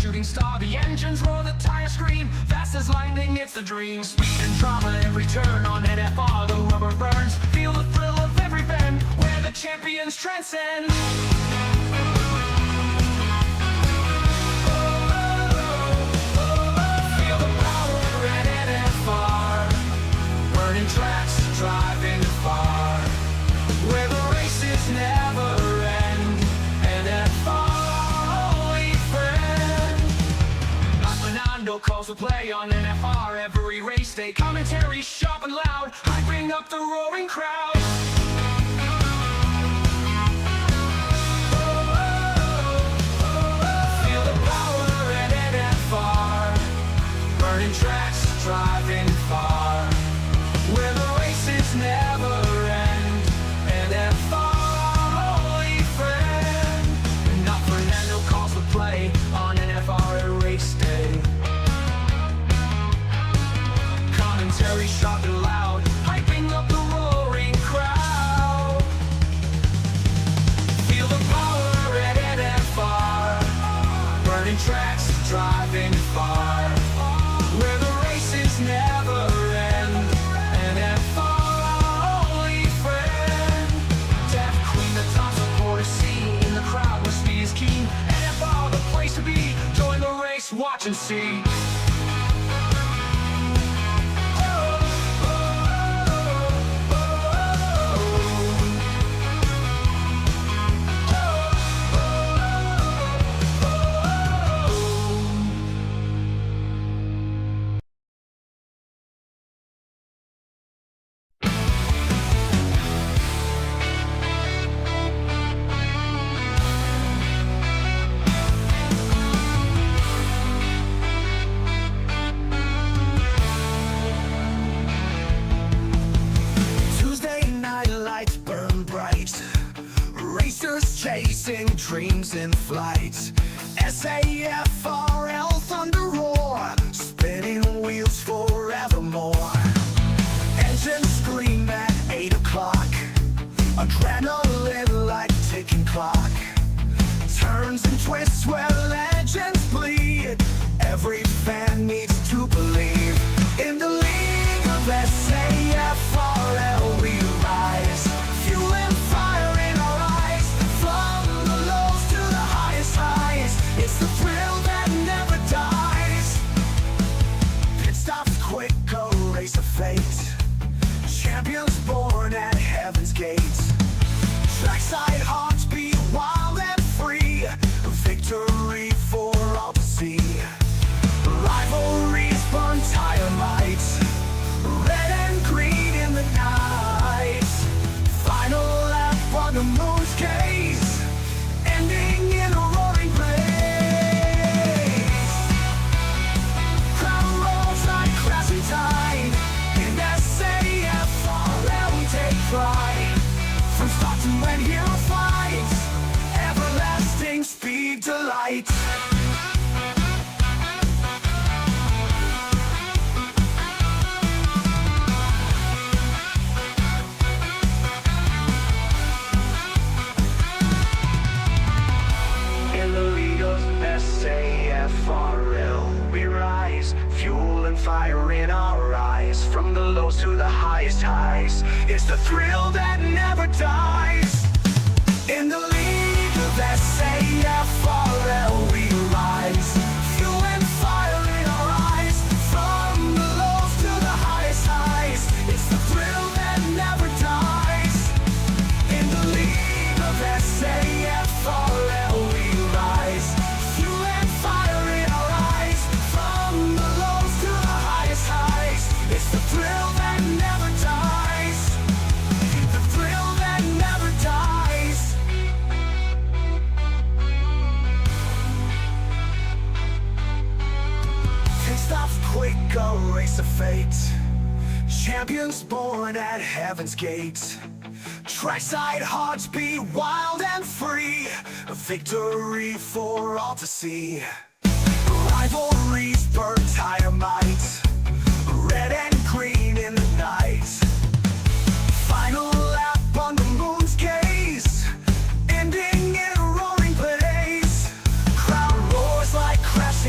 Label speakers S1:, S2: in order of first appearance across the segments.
S1: shooting star. The engines roar, the tires scream, fast as lightning, it's the dream. Speed and drama, every turn on NFR, the rubber burns. Feel the thrill of every bend, where the champions transcend. Feel the power at NFR, burning tracks, driving far, where the races never end. NFR, only friend. Fernando calls the play on NFR every race day. Commentary sharp and loud, hyping up the roaring crowd. Feel the power at NFR, burning tracks, driving far, where the races never end. NFR, only friend. Not Fernando calls the play on NFR at race day. Commentary sharp and loud, hyping up the roaring crowd. Feel the power at NFR, burning tracks, driving far, where the races never end. NFR, only friend. Deaf Queen, the top supporter scene, in the crowd where speed is keen. NFR, the place to be, join the race, watch and see. Chasing dreams in flight. SAFRL thunder roar, spinning wheels forevermore. Engines scream at 8 o'clock, adrenaline like ticking clock. Turns and twists where legends bleed. Every fan needs to believe. In the league of SAFRL we rise, fuel and fire in our eyes. From the lows to the highest highs, it's the thrill that never dies. Pit stops quick, a race of fate. Champions born at heaven's gates. Trackside hearts beat wild and free. Victory for all to see. Rivalries burn tire lights, red and green in the night. Final lap on the moon's gaze, ending in a roaring blaze. Crowd rolls like crashing tide. In SAFRL we take pride. From start to end hero fights, everlasting speed delight. SAFRL, we rise, fuel and fire in our eyes. From the lows to the highest highs, it's the thrill that never dies. In the league of SAFRL we rise, fuel and fire in our eyes. From the lows to the highest highs, it's the thrill that never dies. In the league of SAFRL we rise, fuel and fire in our eyes. From the lows to the highest highs, it's the thrill that never dies. The thrill that never dies. Pit stops quick, a race of fate. Champions born at heaven's gate. Trackside hearts beat wild and free. A victory for all to see. Rivalries burn dynamite, red and green in the night. Final lap on the moon's gaze, ending in a roaring blaze. Crowd roars like crash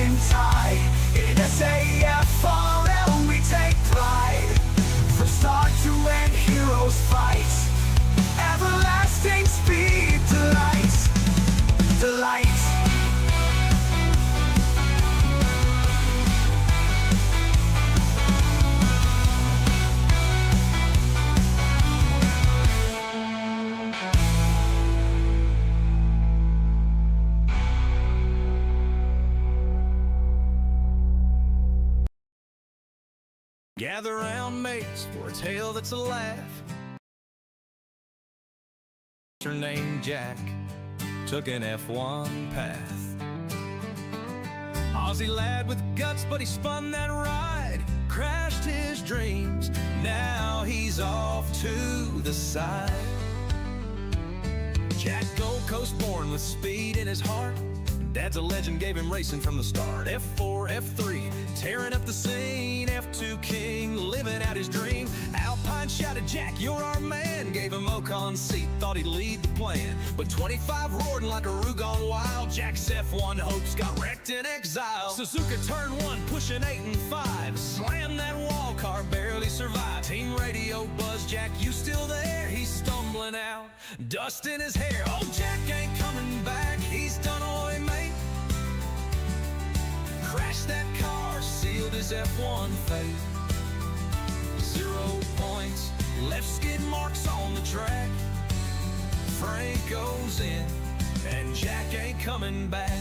S1: Gather round, mates, for a tale that's a laugh. Named Jack took an F1 path. Aussie lad with guts, but he spun that ride, crashed his dreams. Now he's off to the side. Jack Gold Coast born with speed in his heart. Dad's a legend, gave him racing from the start. F4, F3, tearing up the scene. F2 king, living out his dream. Alpine shouted, Jack, you're our man. Gave him Ocon seat, thought he'd lead the plan. But 25 roaring like a roo gone wild. Jack's F1 hopes got wrecked in exile. Suzuka turn 1, pushing 8 and 5. Slammed that wall, car barely survived. Team radio buzz, Jack, you still there? He's stumbling out, dust in his hair. Oh, Jack ain't coming back, he's done away, mate. Crashed that car, sealed his F1 fate. 0 points, left skid marks on the track. Frank goes in, and Jack ain't coming back.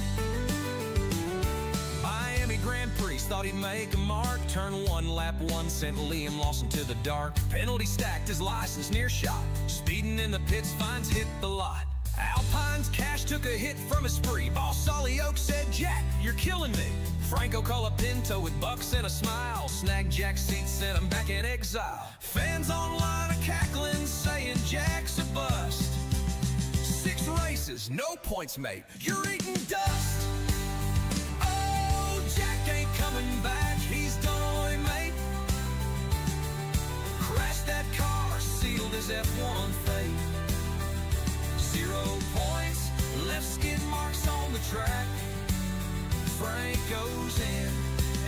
S1: Miami Grand Prix, thought he'd make a mark. Turn 1, lap 1, sent Liam Lawson to the dark. Penalty stacked, his license near shot. Speeding in the pits, fines hit the lot. Alpine's cash took a hit from a spree. Boss Solly Oak said, Jack, you're killing me. Franco Colapinto with bucks and a smile. Snagged Jack's seat, sent him back in exile. Fans online are cackling, saying Jack's a bust. 6 races, no points, mate, you're eating dust. Oh, Jack ain't coming back, he's done away, mate. Crashed that car, sealed his F1 fate. 0 points, left skid marks on the track. Frank goes in,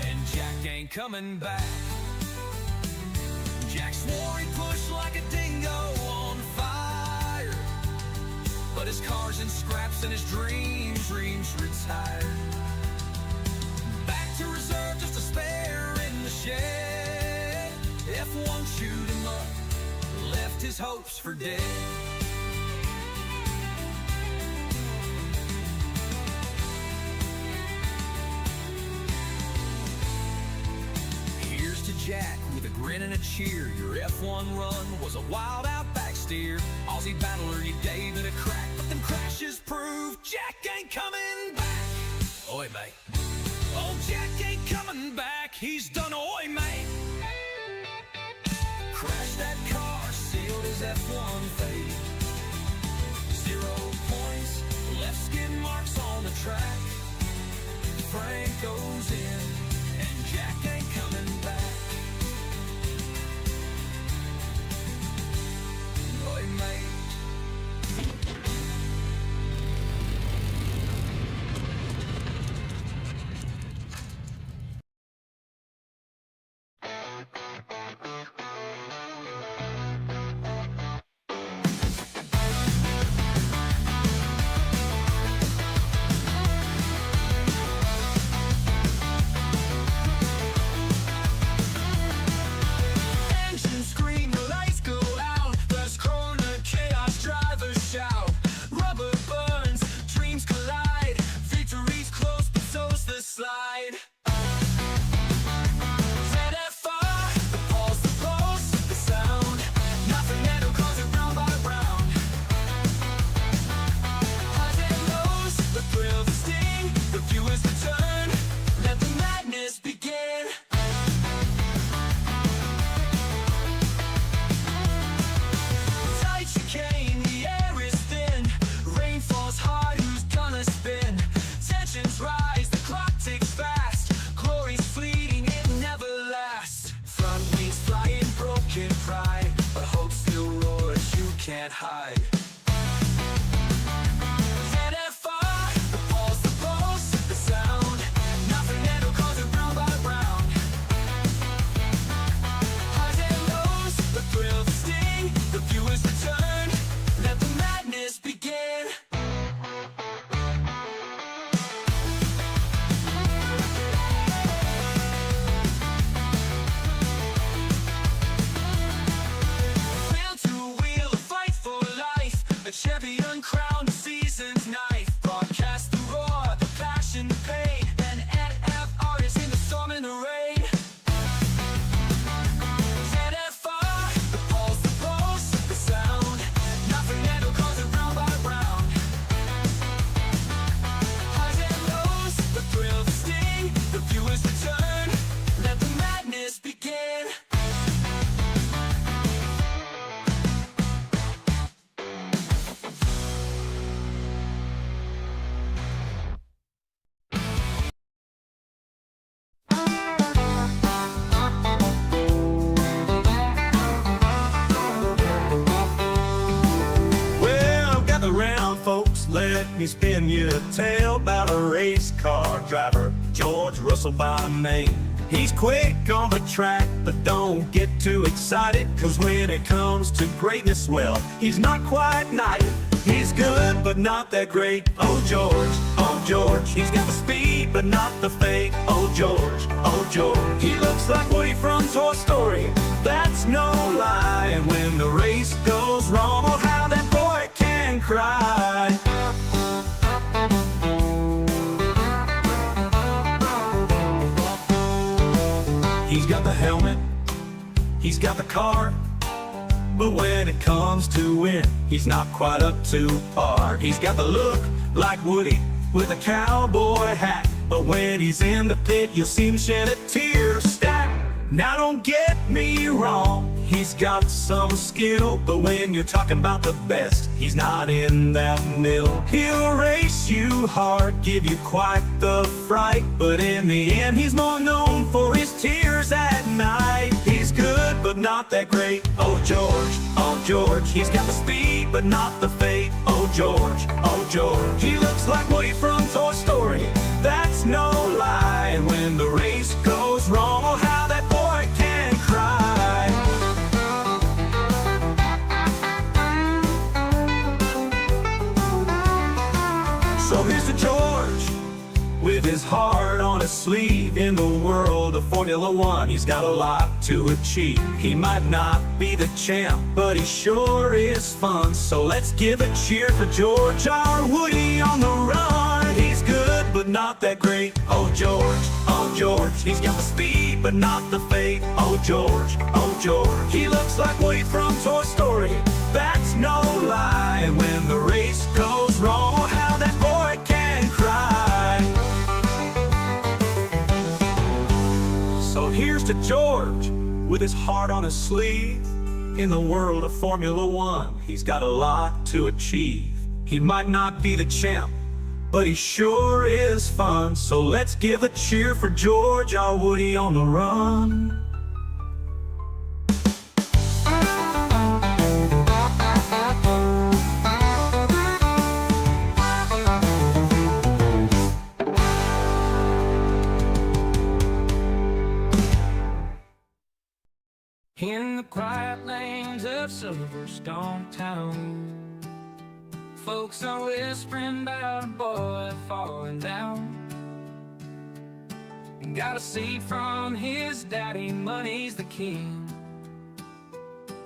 S1: and Jack ain't coming back. Jack swore he'd push like a dingo on fire, but his car's in scraps and his dreams retired. Back to reserve, just a spare in the shed. F1 chewed him up, left his hopes for dead. Jack with a grin and a cheer. Your F1 run was a wild outback steer. Aussie battler, you gave it a crack, but them crashes prove Jack ain't coming back. Oi, mate. Oh, Jack ain't coming back, he's done oi, mate. Crashed that car, sealed his F1 fate. 0 points, left skid marks on the track. Frank goes in, and Jack ain't coming back. Can't hide. The pulse, the sound. Nothing that'll cause it round by round. Highs and lows, the thrill, the sting, the viewers return. Let the madness begin. Wheel to wheel, a fight for life. me spin you a tale about a race car driver, George Russell by name. He's quick on the track, but don't get too excited, 'cause when it comes to greatness, well, he's not quite knighted. He's good, but not that great. Oh George, he's got the speed, but not the fate. Oh George, he looks like Woody from Toy Story, that's no lie. And when the race goes wrong, oh how that boy can cry. He's got the helmet, he's got the car, but when it comes to win, he's not quite up to par. He's got the look like Woody with a cowboy hat, but when he's in the pit, you'll see him shed a tear stack. Now don't get me wrong, he's got some skill, but when you're talking about the best, he's not in that mill. He'll race you hard, give you quite the fright, but in the end, he's more known for his tears at night. He's good, but not that great. Oh George, he's got the speed, but not the fate. Oh George, he looks like Woody from Toy Story, that's no lie. And when the race goes wrong, oh how that boy can cry. So here's to George, with his heart on his sleeve. In the world of Formula One, he's got a lot to achieve. He might not be the champ, but he sure is fun. So let's give a cheer for George, our Woody on the run. He's good, but not that great. Oh George, he's got the speed, but not the fate. Oh George, he looks like Woody from Toy Story, that's no lie. And when the race goes wrong, oh how that boy can cry. So here's to George, with his heart on his sleeve. In the world of Formula One, he's got a lot to achieve. He might not be the champ, but he sure is fun. So let's give a cheer for George, our Woody on the run.
S2: In the quiet lanes of Silverstone town, folks are whispering about a boy falling down. Got a seat from his daddy, money's the king.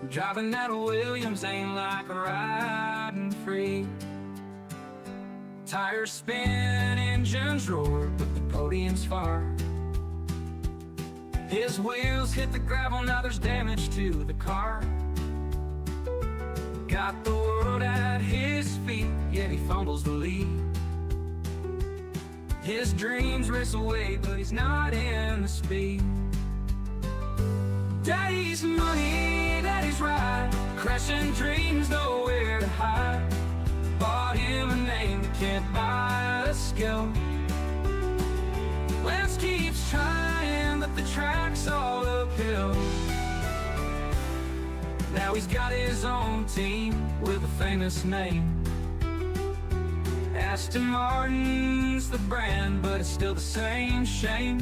S2: Driving that Williams ain't like riding free. Tires spin, engines roar, but the podium's far. His wheels hit the gravel, now there's damage to the car. Got the world at his feet, yet he fumbles the lead. His dreams race away, but he's not in the speed. Daddy's money, daddy's ride, crashing dreams, nowhere to hide. Bought him a name that can't buy a skill. Lance keeps trying, but the track's all uphill. Now he's got his own team with a famous name. Aston Martin's the brand, but it's still the same shame.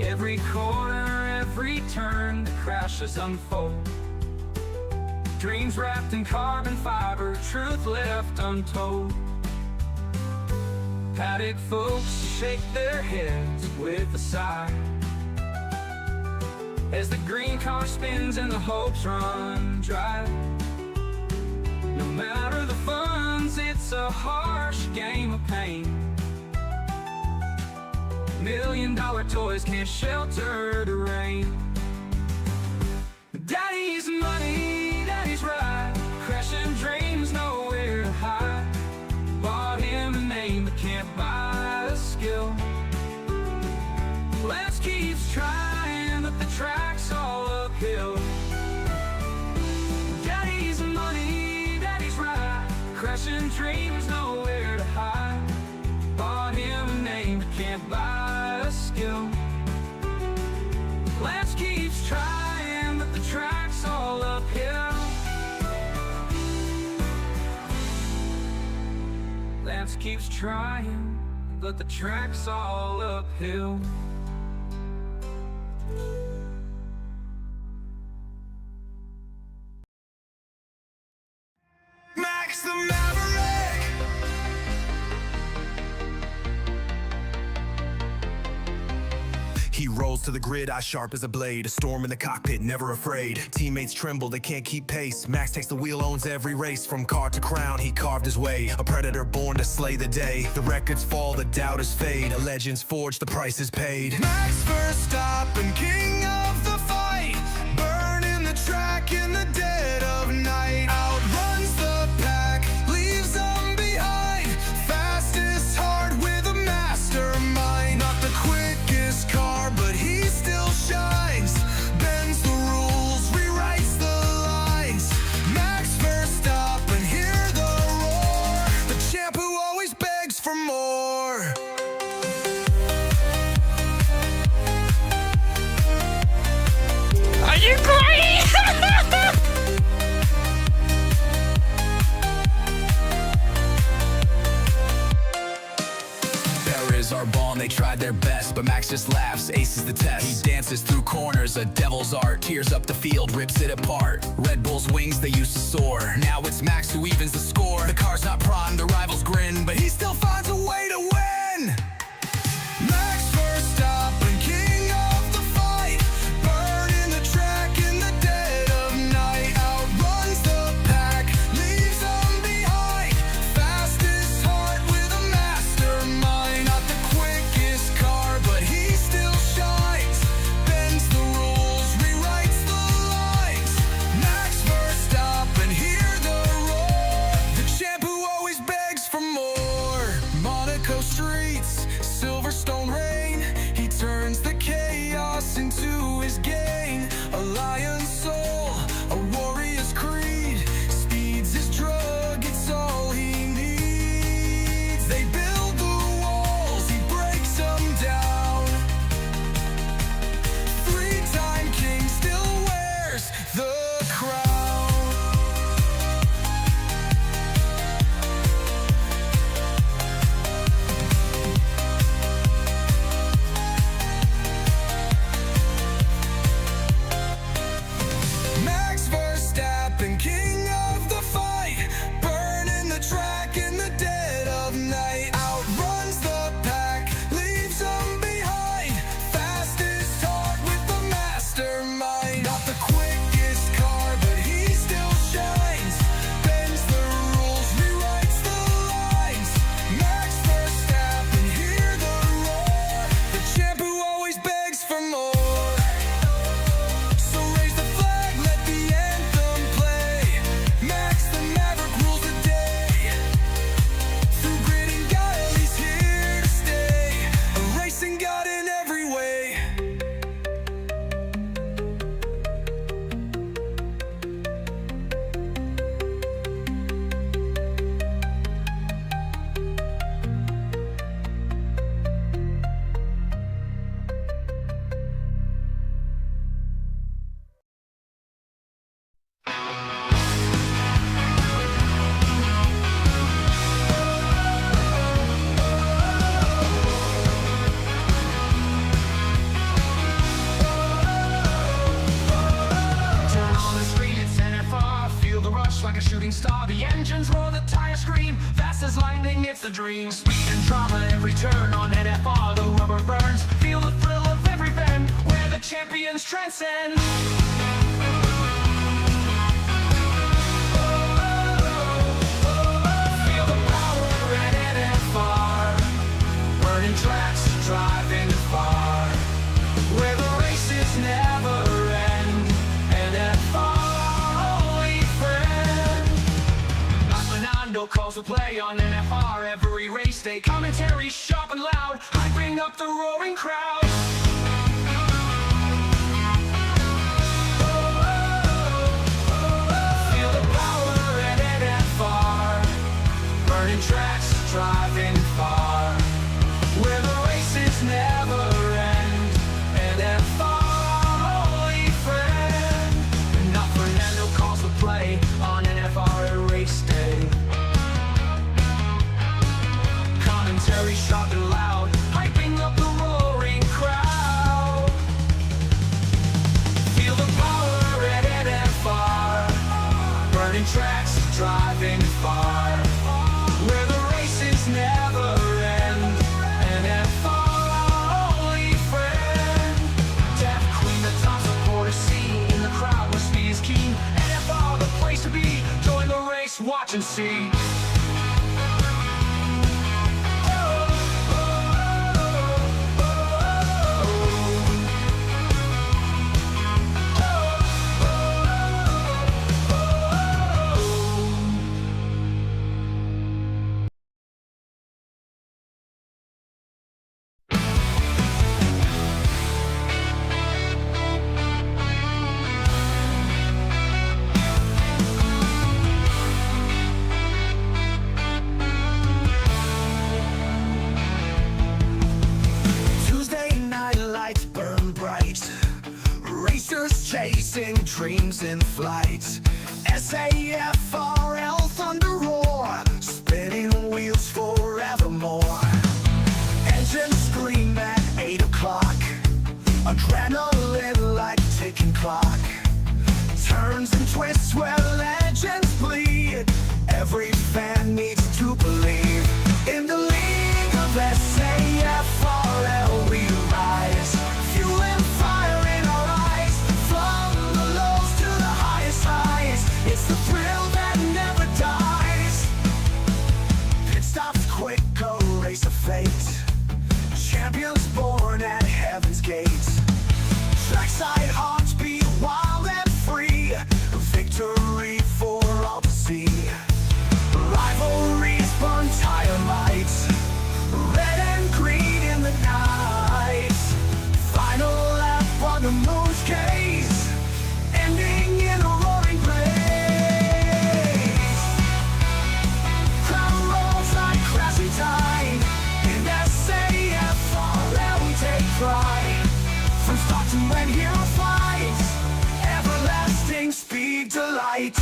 S2: Every corner, every turn, the crashes unfold. Dreams wrapped in carbon fiber, truth left untold. Paddock folks shake their heads with a sigh as the green car spins and the hopes run dry. No matter the funds, it's a harsh game of pain. $1 million toys can't shelter the rain. Daddy's money, daddy's ride, crashing dreams, nowhere to hide. Bought him a name but can't buy a skill. Lance keeps trying, but the track's all uphill. Daddy's money, daddy's ride, crashing dreams, nowhere to hide. Bought him a name but can't buy a skill. Lance keeps trying, but the track's all uphill. keeps trying, but the track's all uphill.
S1: Max the Maverick. He rolls to the grid, eye sharp as a blade. A storm in the cockpit, never afraid. Teammates tremble, they can't keep pace. Max takes the wheel, owns every race. From car to crown, he carved his way. A predator born to slay the day. The records fall, the doubters fade. A legend's forged, the price is paid. Max Verstappen, king of the fight. Burning the track in the dead of night. Outruns the pack, leaves them behind. Fastest heart with a mastermind. Not the quickest car, but he still shines. Bends the rules, rewrites the lines. Max Verstappen, hear the roar. The champ who always begs for more.
S3: Are you crying?
S4: Are born, they tried their best, but Max just laughs, aces the test. He dances through corners, a devil's art. Tears up the field, rips it apart. Red Bull's wings, they used to soar. Now it's Max who evens the score. The car's not primed, the rivals grin, but he still finds a way to win. Max Verstappen, king of the fight. Burning the track in the dead of night. Outruns the pack, leaves them behind. Fastest heart with a mastermind. Not the quickest car, but he still shines. Bends the rules, rewrites the lines. Max Verstappen, hear the roar. The champ who always begs for more. Monaco streets, Silverstone rain. He turns the chaos into his gain. A lion's soul, a warrior's creed. Speed's his drug, it's all he needs. They build the walls, he breaks them down. Three-time king still wears the crown. Max Verstappen, king of the fight. Burning the track in the dead of night. Outruns the pack, leaves them behind. Fastest heart with the mastermind. Not the quickest car, but he still shines. Bends the rules, rewrites the lines. Max Verstappen, hear the roar. The champ who always begs for more. So raise the flag, let the anthem play. Max the Maverick rules the day. Through grit and guile, he's here to stay. A racing god in every way.
S2: Turn on the screen, it's NFR. Feel the rush like a shooting star. The engines roar, the tires scream. Fast as lightning, it's the dream. Speed and drama, every turn on NFR. The rubber burns. Feel the thrill of every bend, where the champions transcend. Feel the power at NFR. Burning tracks, driving far. Where the races never end. NFR, only friend. Fernando calls the play on NFR. Every race day, commentary sharp and loud, hyping up the roaring crowd. Feel the power at NFR. Burning tracks, driving far. Where the races never end. NFR, only friend. Now Fernando calls the play on NFR race day. very sharp and loud, hyping up the roaring crowd. Feel the power at NFR, burning tracks, driving far, where the races never end. NFR, our only friend. Deaf Queen, the top supporter scene, in the crowd where speed is keen. NFR, the place to be. Join the race, watch and see.
S1: Chasing dreams in flight. SAFRL thunder roar, spinning wheels forevermore. Engines scream at 8 o'clock, adrenaline like ticking clock. Turns and twists where legends bleed. Every fan needs to believe. In the league of SAFRL we rise, fueling fire in our eyes. From the lows to the highest highs, it's the thrill that never dies. Pit stops quick, a race of fate. Champions born at heaven's gate. Trackside hearts beat wild and free. Victory for all to see. Rivalries burn tire lights, red and green in the night. Final lap on the moon's gaze, ending in a roaring blaze. Crowd rolls like crashing tide. In SAFRL we take pride. From start to end, hero fights, everlasting speed delight.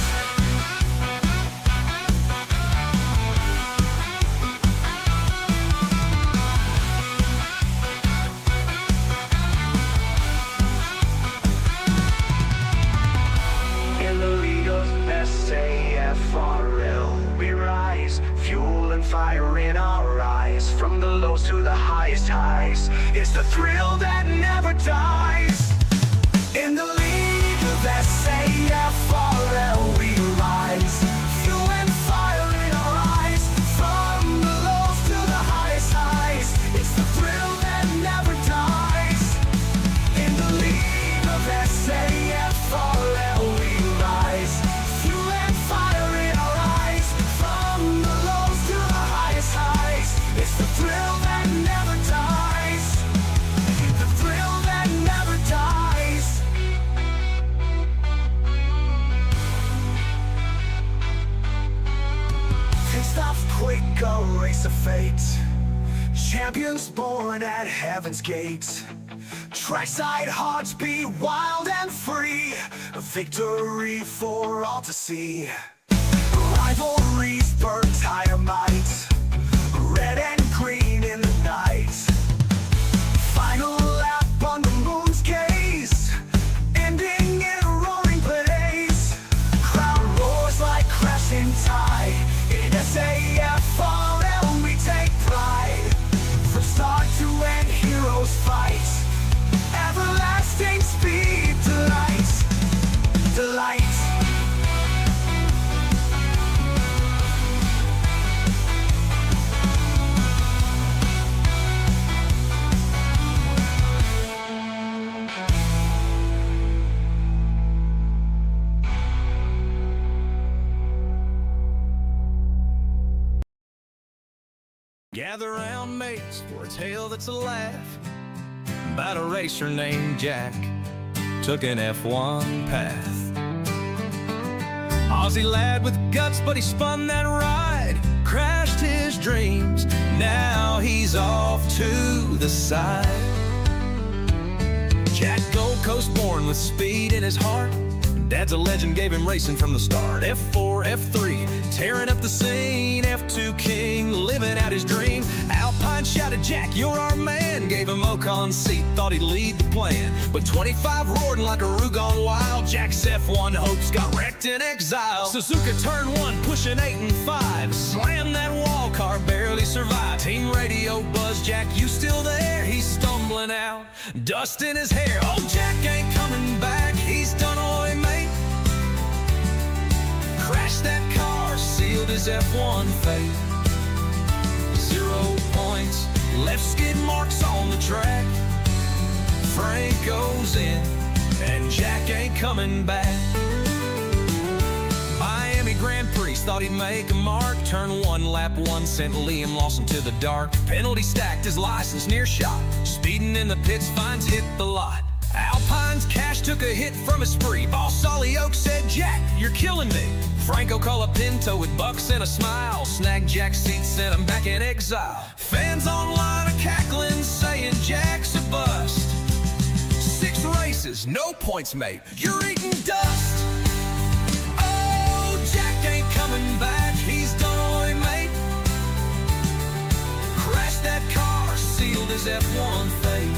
S1: In the league of SAFRL we rise, fuel and fire in our eyes. From the lows to the highest highs, it's the thrill that never dies. In the league of SAFRL we rise, fuel and fire in our eyes. From the lows to the highest highs, it's the thrill that never dies. In the league of SAFRL we rise, fuel and fire in our eyes. From the lows to the highest highs, it's the thrill that never dies. The thrill that never dies. Pit stops quick, a race of fate. Champions born at heaven's gate. Trackside hearts beat wild and free. A victory for all to see. Rivalries burn tire might, red and green in the night. Final lap on the moon's gaze, ending in a roaring blaze. Crowd roars like crashing tide. In SAFRL we take pride. From start to end, heroes fight. Everlasting speed delight, delight.
S5: Gather round mates for a tale that's a laugh about a racer named Jack took an F1 path. Aussie lad with guts, but he spun that ride, crashed his dreams, now he's off to the side. Jack Gold Coast born with speed in his heart, Dad's a legend, gave him racing from the start. F4, F3, Tearing up the scene, F2 King, living out his dream. Alpine shouted, Jack, you're our man. Gave him Ocon seat, thought he'd lead the plan. But 25 roared like a roo gone wild. Jack's F1 hopes got wrecked in exile. Suzuka turn 1, pushing 8 and 5. Slammed that wall, car barely survived. Team radio buzz, Jack, you still there? He's stumbling out, dust in his hair. Oh, Jack ain't coming back, he's done away, mate. Crashed that car, sealed his F1 fate. 0 points, left skid marks on the track. Frank goes in, and Jack ain't coming back. Miami Grand Prix thought he'd make a mark. Turn 1, lap 1 sent Liam Lawson to the dark. Penalty stacked his license near shot. Speeding in the pits, fines hit the lot. Alpine's cash took a hit from a spree. Boss Ollie Oak said, Jack, you're killing me. Franco Colapinto with bucks and a smile. Snagged Jack's seat, sent him back in exile. Fans online are cackling, saying Jack's a bust. 6 races, no points made, you're eating dust. Oh, Jack ain't coming back, he's done away, mate. Crashed that car, sealed his F1 fate.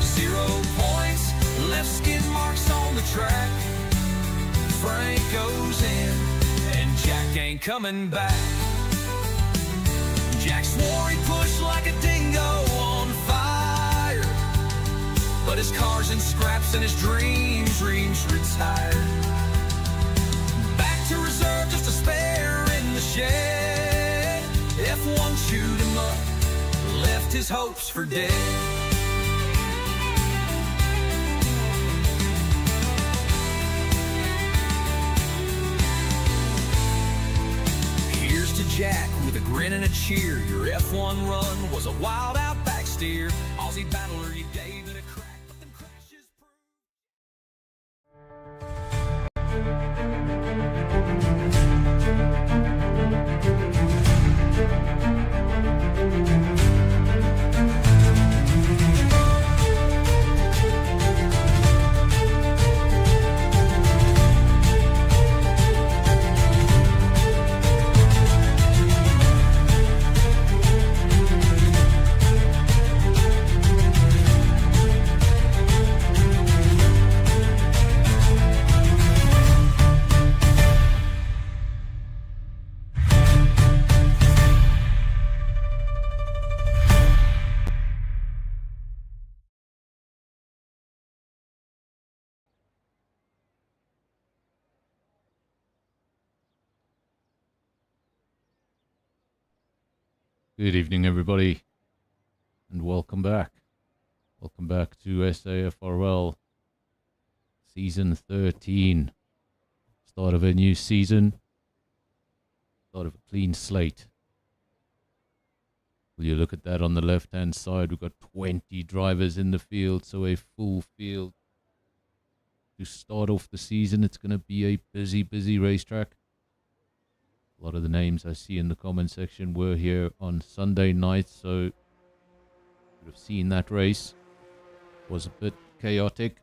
S5: 0 points, left skid marks on the track. Frank goes in, and Jack ain't coming back. Jack swore he'd push like a dingo on fire, but his car's in scraps and his dreams retired. Back to reserve, just a spare in the shed. F1 chewed him up, left his hopes for dead. Jack with a grin and a cheer. Your F1 run was a wild outback steer. Aussie battler, you gave it a crack, but them crashes
S6: Good evening, everybody, and welcome back. Welcome back to SAFRL Season 13. Start of a new season. Start of a clean slate. Will you look at that on the left-hand side? We've got 20 drivers in the field, so a full field. To start off the season, it's going to be a busy racetrack. A lot of the names I see in the comment section were here on Sunday night, so you would have seen that race. It was a bit chaotic.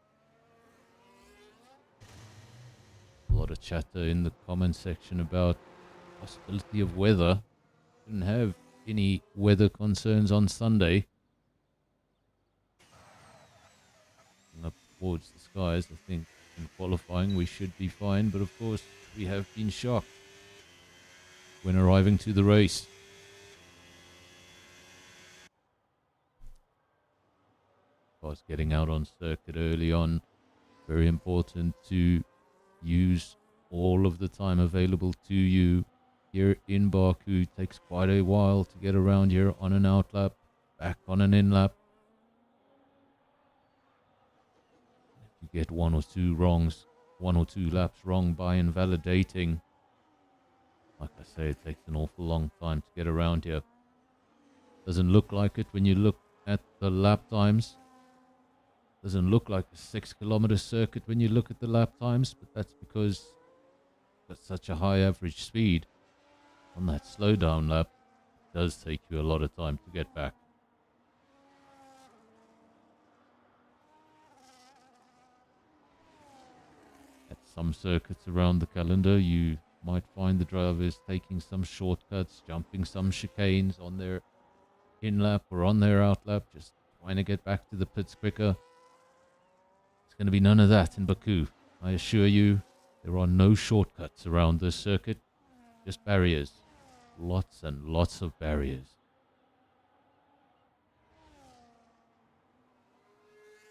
S6: A lot of chatter in the comment section about possibility of weather. Didn't have any weather concerns on Sunday. And up towards the skies, I think in qualifying we should be fine, but of course we have been shocked when arriving to the race. Cars getting out on circuit early on. Very important to use all of the time available to you here in Baku. It takes quite a while to get around here on an out lap, back on an in lap. If you get one or two laps wrong by invalidating, like I say, it takes an awful long time to get around here. Doesn't look like it when you look at the lap times. Doesn't look like a 6-kilometer circuit when you look at the lap times, but that's because that's such a high average speed. On that slowdown lap, it does take you a lot of time to get back. At some circuits around the calendar, you Might find the drivers taking some shortcuts, jumping some chicanes on their in-lap or on their out-lap, just trying to get back to the pits quicker. It's going to be none of that in Baku. I assure you, there are no shortcuts around this circuit, just barriers. Lots and lots of barriers.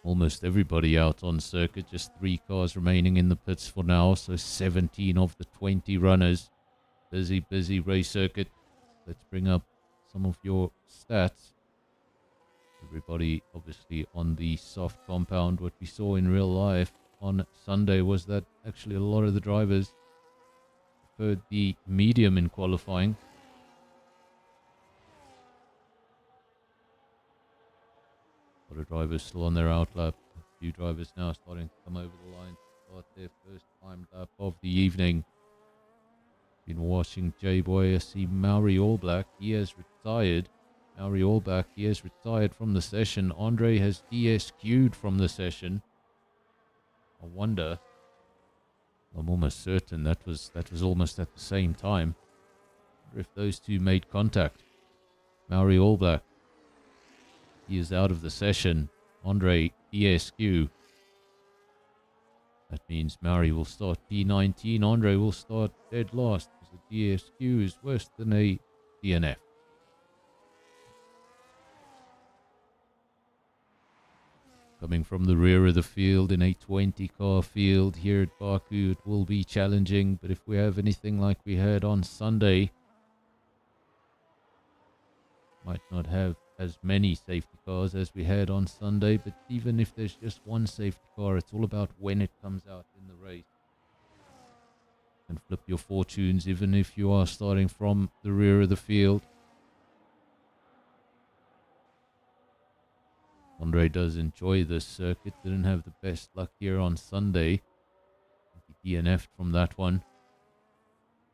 S6: Almost everybody out on circuit, just 3 cars remaining in the pits for now, so 17 of the 20 runners. Busy race circuit. Let's bring up some of your stats. Everybody obviously on the soft compound. What we saw in real life on Sunday was that actually a lot of the drivers preferred the medium in qualifying. A lot of drivers still on their outlap. A few drivers now starting to come over the line to start their first time lap of the evening. Been watching J-Boy. I see Maori All Black. He has retired. Maori All Black, he has retired from the session. Andre has DSQ'd from the session. I wonder. I'm almost certain that was almost at the same time. I wonder if those two made contact. Maori All Black, he is out of the session. Andre DSQ. That means Maori will start P19. Andre will start dead last, because the DSQ is worse than a DNF. Coming from the rear of the field in a 20-car field here at Baku, it will be challenging. But if we have anything like we had on Sunday, might not have as many safety cars as we had on Sunday. But even if there's just one safety car, it's all about when it comes out in the race. And flip your fortunes, even if you are starting from the rear of the field. Andre does enjoy this circuit. Didn't have the best luck here on Sunday. He DNF'd from that one.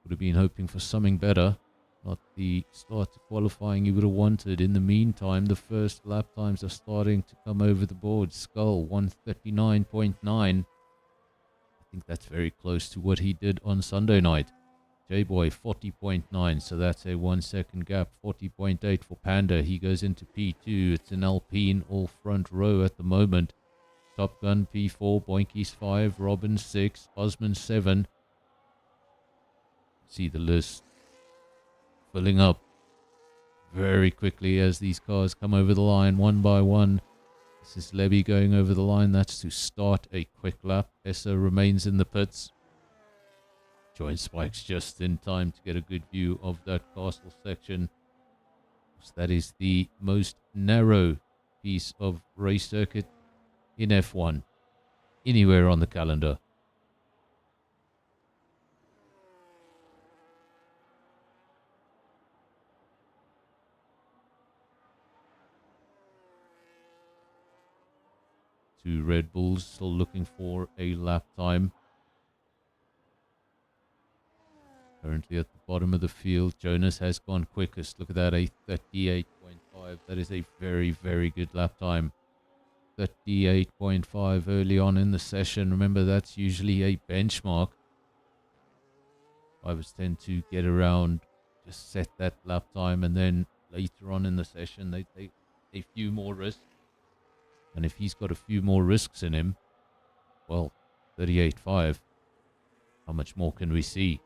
S6: Would have been hoping for something better. Not the start to qualifying you would have wanted. In the meantime, the first lap times are starting to come over the board. Skull 139.9. I think that's very close to what he did on Sunday night. J-Boy 40.9, so that's a 1 second gap. 40.8 for Panda. He goes into P2. It's an Alpine all front row at the moment. Top Gun P4, Boinkies 5, Robin 6, Osman 7. See the list filling up very quickly as these cars come over the line one by one. This is Levy going over the line. That's to start a quick lap. Essa remains in the pits. Joins Spikes just in time to get a good view of that castle section. So that is the most narrow piece of race circuit in F1 anywhere on the calendar. Two Red Bulls still looking for a lap time. Currently at the bottom of the field, Jonas has gone quickest. Look at that, a 38.5. That is a very, very good lap time. 38.5 early on in the session. Remember, that's usually a benchmark. Drivers tend to get around, just set that lap time, and then later on in the session, they take a few more risks. And if he's got a few more risks in him, well, 38.5, how much more can we see?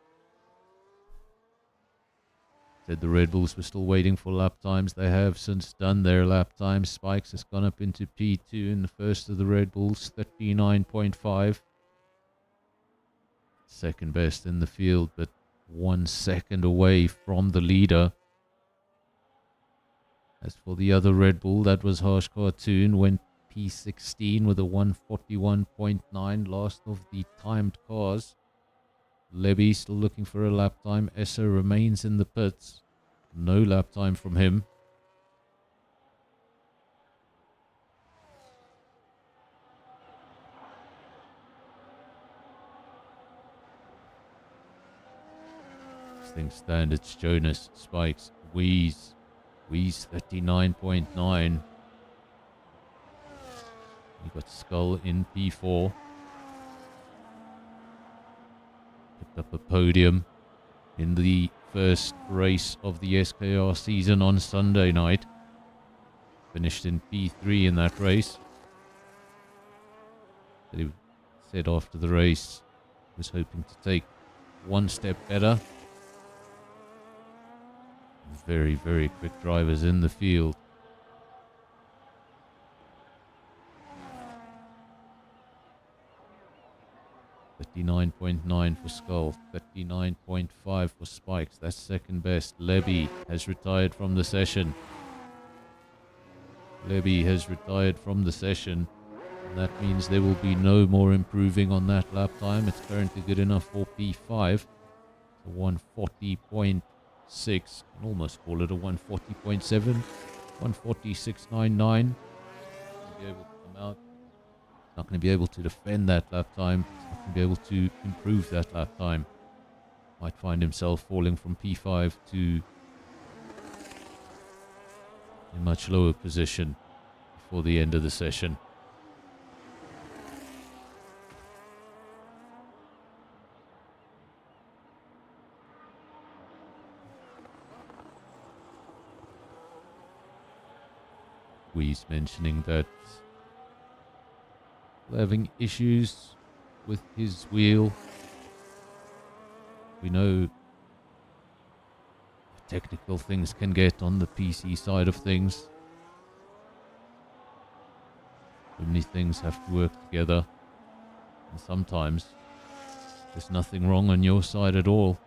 S6: Said the Red Bulls were still waiting for lap times. They have since done their lap times. Spikes has gone up into P2 in the first of the Red Bulls, 39.5. Second best in the field, but 1 second away from the leader. As for the other Red Bull, that was Harsh Cartoon, went P16 with a 141.9, last of the timed cars. Levy still looking for a lap time. Essa remains in the pits. No lap time from him. As things stand, it's Jonas, Spikes, Wheeze 39.9. You got Skull in P4. Picked up a podium. in the first race of the SKR season on Sunday night. Finished in P3 in that race. But he said after the race he was hoping to take one step better. Very, very quick drivers in the field. $39.9 for Skull, 39.5 for Spikes. That's second best. Lebby has retired from the session. Lebby has retired from the session. And that means there will be no more improving on that lap time. It's currently good enough for P5. So 140.6. Can almost call it a 140.7. 146.99. Be able to come out. Not going to be able to defend that lap time. He's not going to be able to improve that lap time. Might find himself falling from P5 to a much lower position before the end of the session. We's mentioning that having issues with his wheel. We know technical things can get on the PC side of things. So many things have to work together, and sometimes there's nothing wrong on your side at all.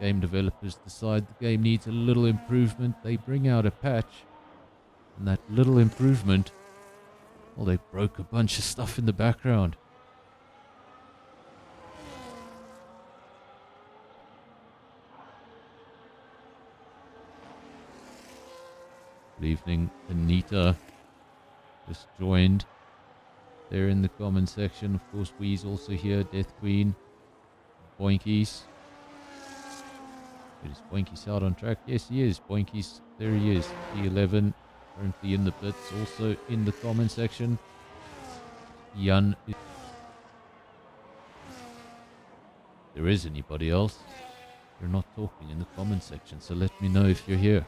S6: Game developers decide the game needs a little improvement, they bring out a patch, and that little improvement, well, they broke a bunch of stuff in the background. Good evening, Anita. Just joined. There in the comment section. Of course, Wee's also here. Death Queen. Boinkies. Is Boinkies out on track? Yes, he is. Boinkies, there he is. P11. Currently in the pits, also in the comment section. Jan. If there is anybody else, you're not talking in the comment section, so let me know if you're here.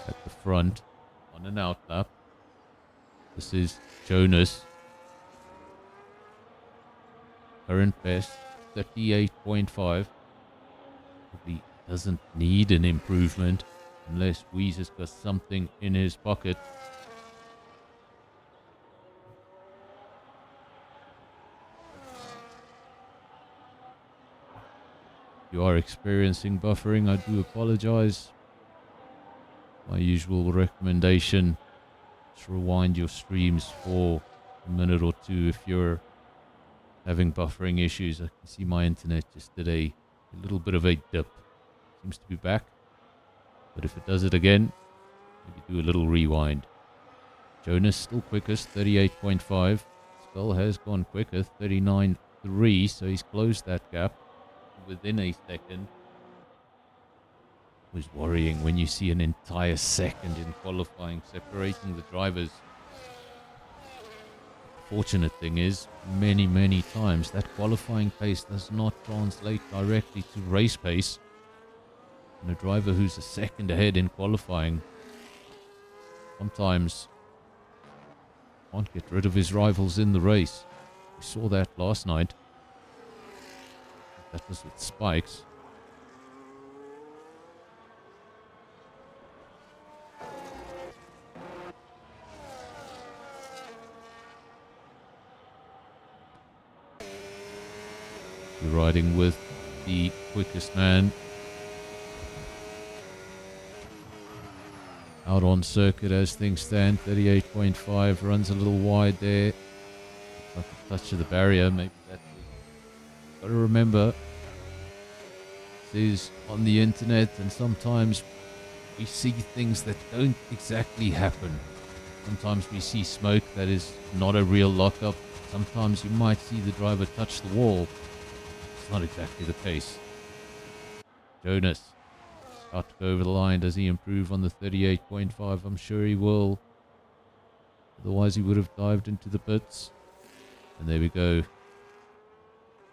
S6: At the front, on an out lap, this is Jonas. Current best, 38.5. Probably doesn't need an improvement unless Weez has got something in his pocket. If you are experiencing buffering, I do apologize. My usual recommendation is rewind your streams for a minute or two if you're having buffering issues. I can see my internet just did a little bit of a dip. Seems to be back. But if it does it again, maybe do a little rewind. Jonas still quickest, 38.5. Skull has gone quicker, 39.3. So he's closed that gap within a second. It was worrying when you see an entire second in qualifying separating the drivers. Fortunate thing is, many times that qualifying pace does not translate directly to race pace. And a driver who's a second ahead in qualifying sometimes can't get rid of his rivals in the race. We saw that last night. That was with Spikes. You're riding with the quickest man out on circuit as things stand. 38.5, runs a little wide there. Like a touch of the barrier, maybe that's it. Got to remember, this is on the internet, and sometimes we see things that don't exactly happen. Sometimes we see smoke that is not a real lockup. Sometimes you might see the driver touch the wall. Not exactly the case. Jonas about to go over the line. Does he improve on the 38.5? I'm sure he will. Otherwise, he would have dived into the pits. And there we go.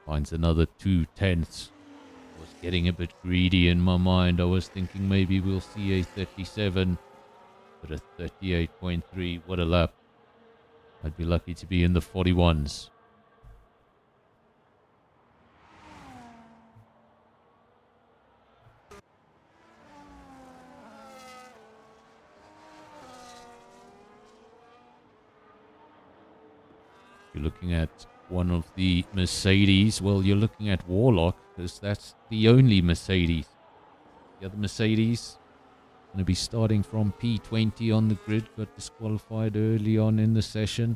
S6: Finds another 2/10. Was getting a bit greedy in my mind. I was thinking maybe we'll see a 37, but a 38.3. What a lap. I'd be lucky to be in the 41s. You're looking at one of the Mercedes. Well, you're looking at Warlock, because that's the only Mercedes. The other Mercedes going to be starting from P20 on the grid. Got disqualified early on in the session.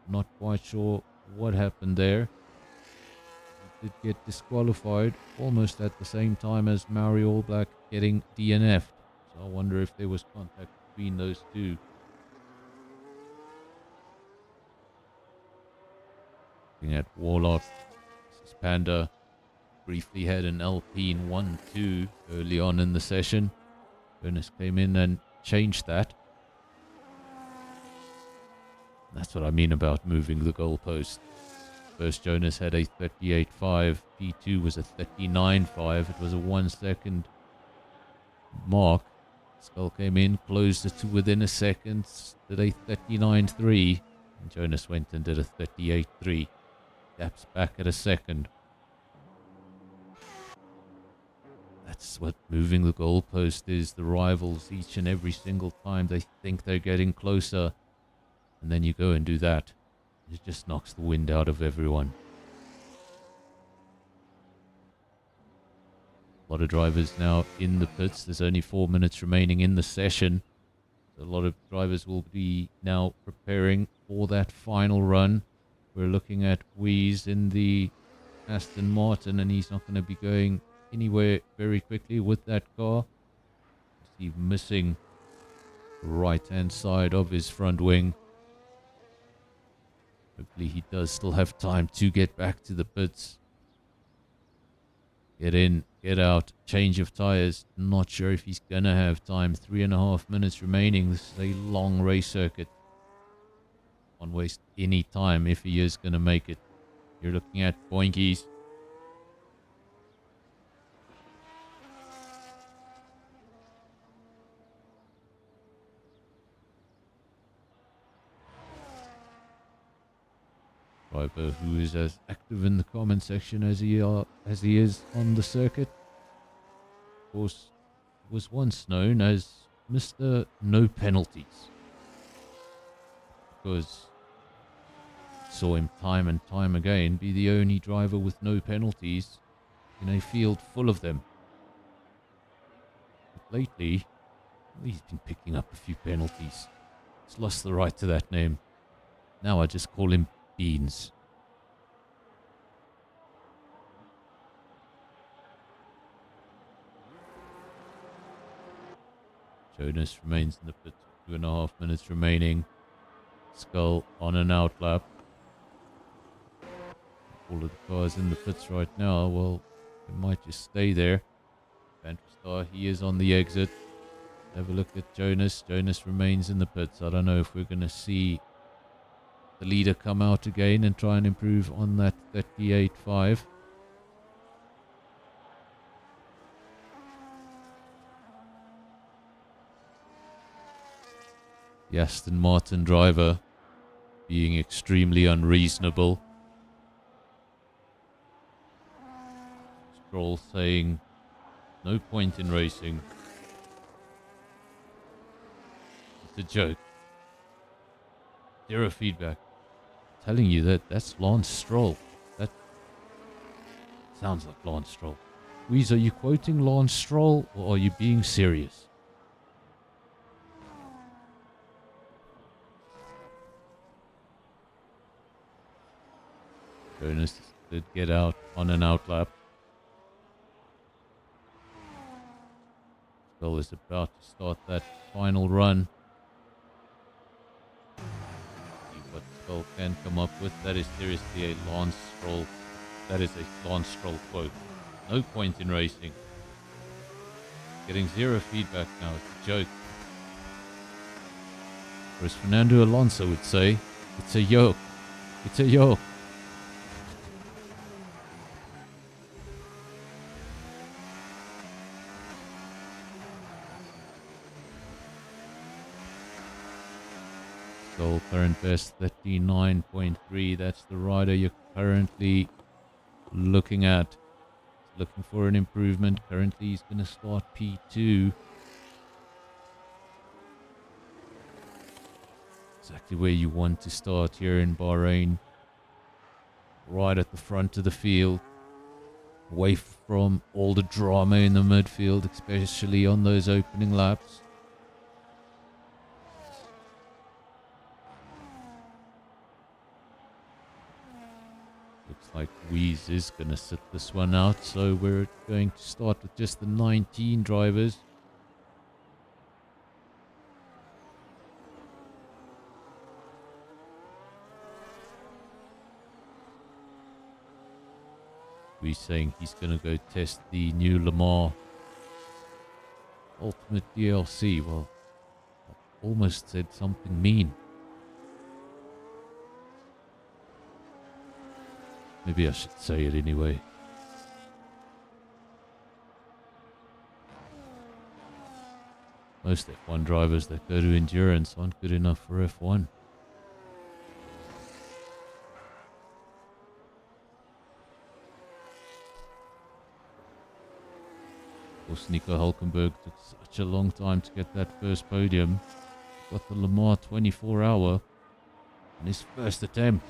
S6: Not quite sure what happened there. He did get disqualified almost at the same time as Maori All Black getting DNF'd. So I wonder if there was contact between those two. Looking at Warlock, this is Panda. Briefly had an Alpine 1-2 early on in the session. Jonas came in and changed that. That's what I mean about moving the goalpost. First Jonas had a 38.5. P2 was a 39.5. It was a 1 second mark. Skull came in, closed it to within a second, did a 39.3. And Jonas went and did a 38.3. Gaps back at a second. That's what moving the goalpost is. The rivals, each and every single time they think they're getting closer, and then you go and do that. It just knocks the wind out of everyone. A lot of drivers now in the pits. There's only 4 minutes remaining in the session. So a lot of drivers will be now preparing for that final run. We're looking at Wheeze in the Aston Martin, and he's not going to be going anywhere very quickly with that car. He's missing the right-hand side of his front wing. Hopefully he does still have time to get back to the pits. Get in, get out, change of tyres. Not sure if he's going to have time. 3.5 minutes remaining. This is a long race circuit. Can't waste any time if he is going to make it. You're looking at Boinkies. Driver who is as active in the comment section as he is on the circuit. Of course, was once known as Mr. No Penalties, because saw him time and time again be the only driver with no penalties in a field full of them. But lately, he's been picking up a few penalties. He's lost the right to that name. Now I just call him Beans. Jonas remains in the pit. 2.5 minutes remaining. Skull on an out lap. All of the cars in the pits right now, well, they might just stay there. Fantastar, he is on the exit. Have a look at Jonas. Jonas remains in the pits. I don't know if we're going to see the leader come out again and try and improve on that 38.5. The Aston Martin driver being extremely unreasonable. Stroll saying no point in racing. It's a joke. Zero feedback. I'm telling you that's Lance Stroll. That sounds like Lance Stroll. Weeze, are you quoting Lance Stroll or are you being serious? Jonas did get out on an out lap. Skull is about to start that final run. See what Skull can come up with. That is seriously a Lance Stroll. That is a Lance Stroll quote. No point in racing. Getting zero feedback now. It's a joke. Or as Fernando Alonso would say, it's a yoke. It's a yoke. Goal current best 39.3. That's the rider you're currently looking at. Looking for an improvement. Currently he's going to start P2. Exactly where you want to start here in Bahrain. Right at the front of the field. Away from all the drama in the midfield, especially on those opening laps. Looks like Wheeze is going to sit this one out, so we're going to start with just the 19 drivers. Wheeze saying he's going to go test the new Lamar Ultimate DLC. Well, I almost said something mean. Maybe I should say it anyway. Most F1 drivers that go to endurance aren't good enough for F1. Of course, Nico Hulkenberg took such a long time to get that first podium. Got the Le Mans 24-hour on his first attempt.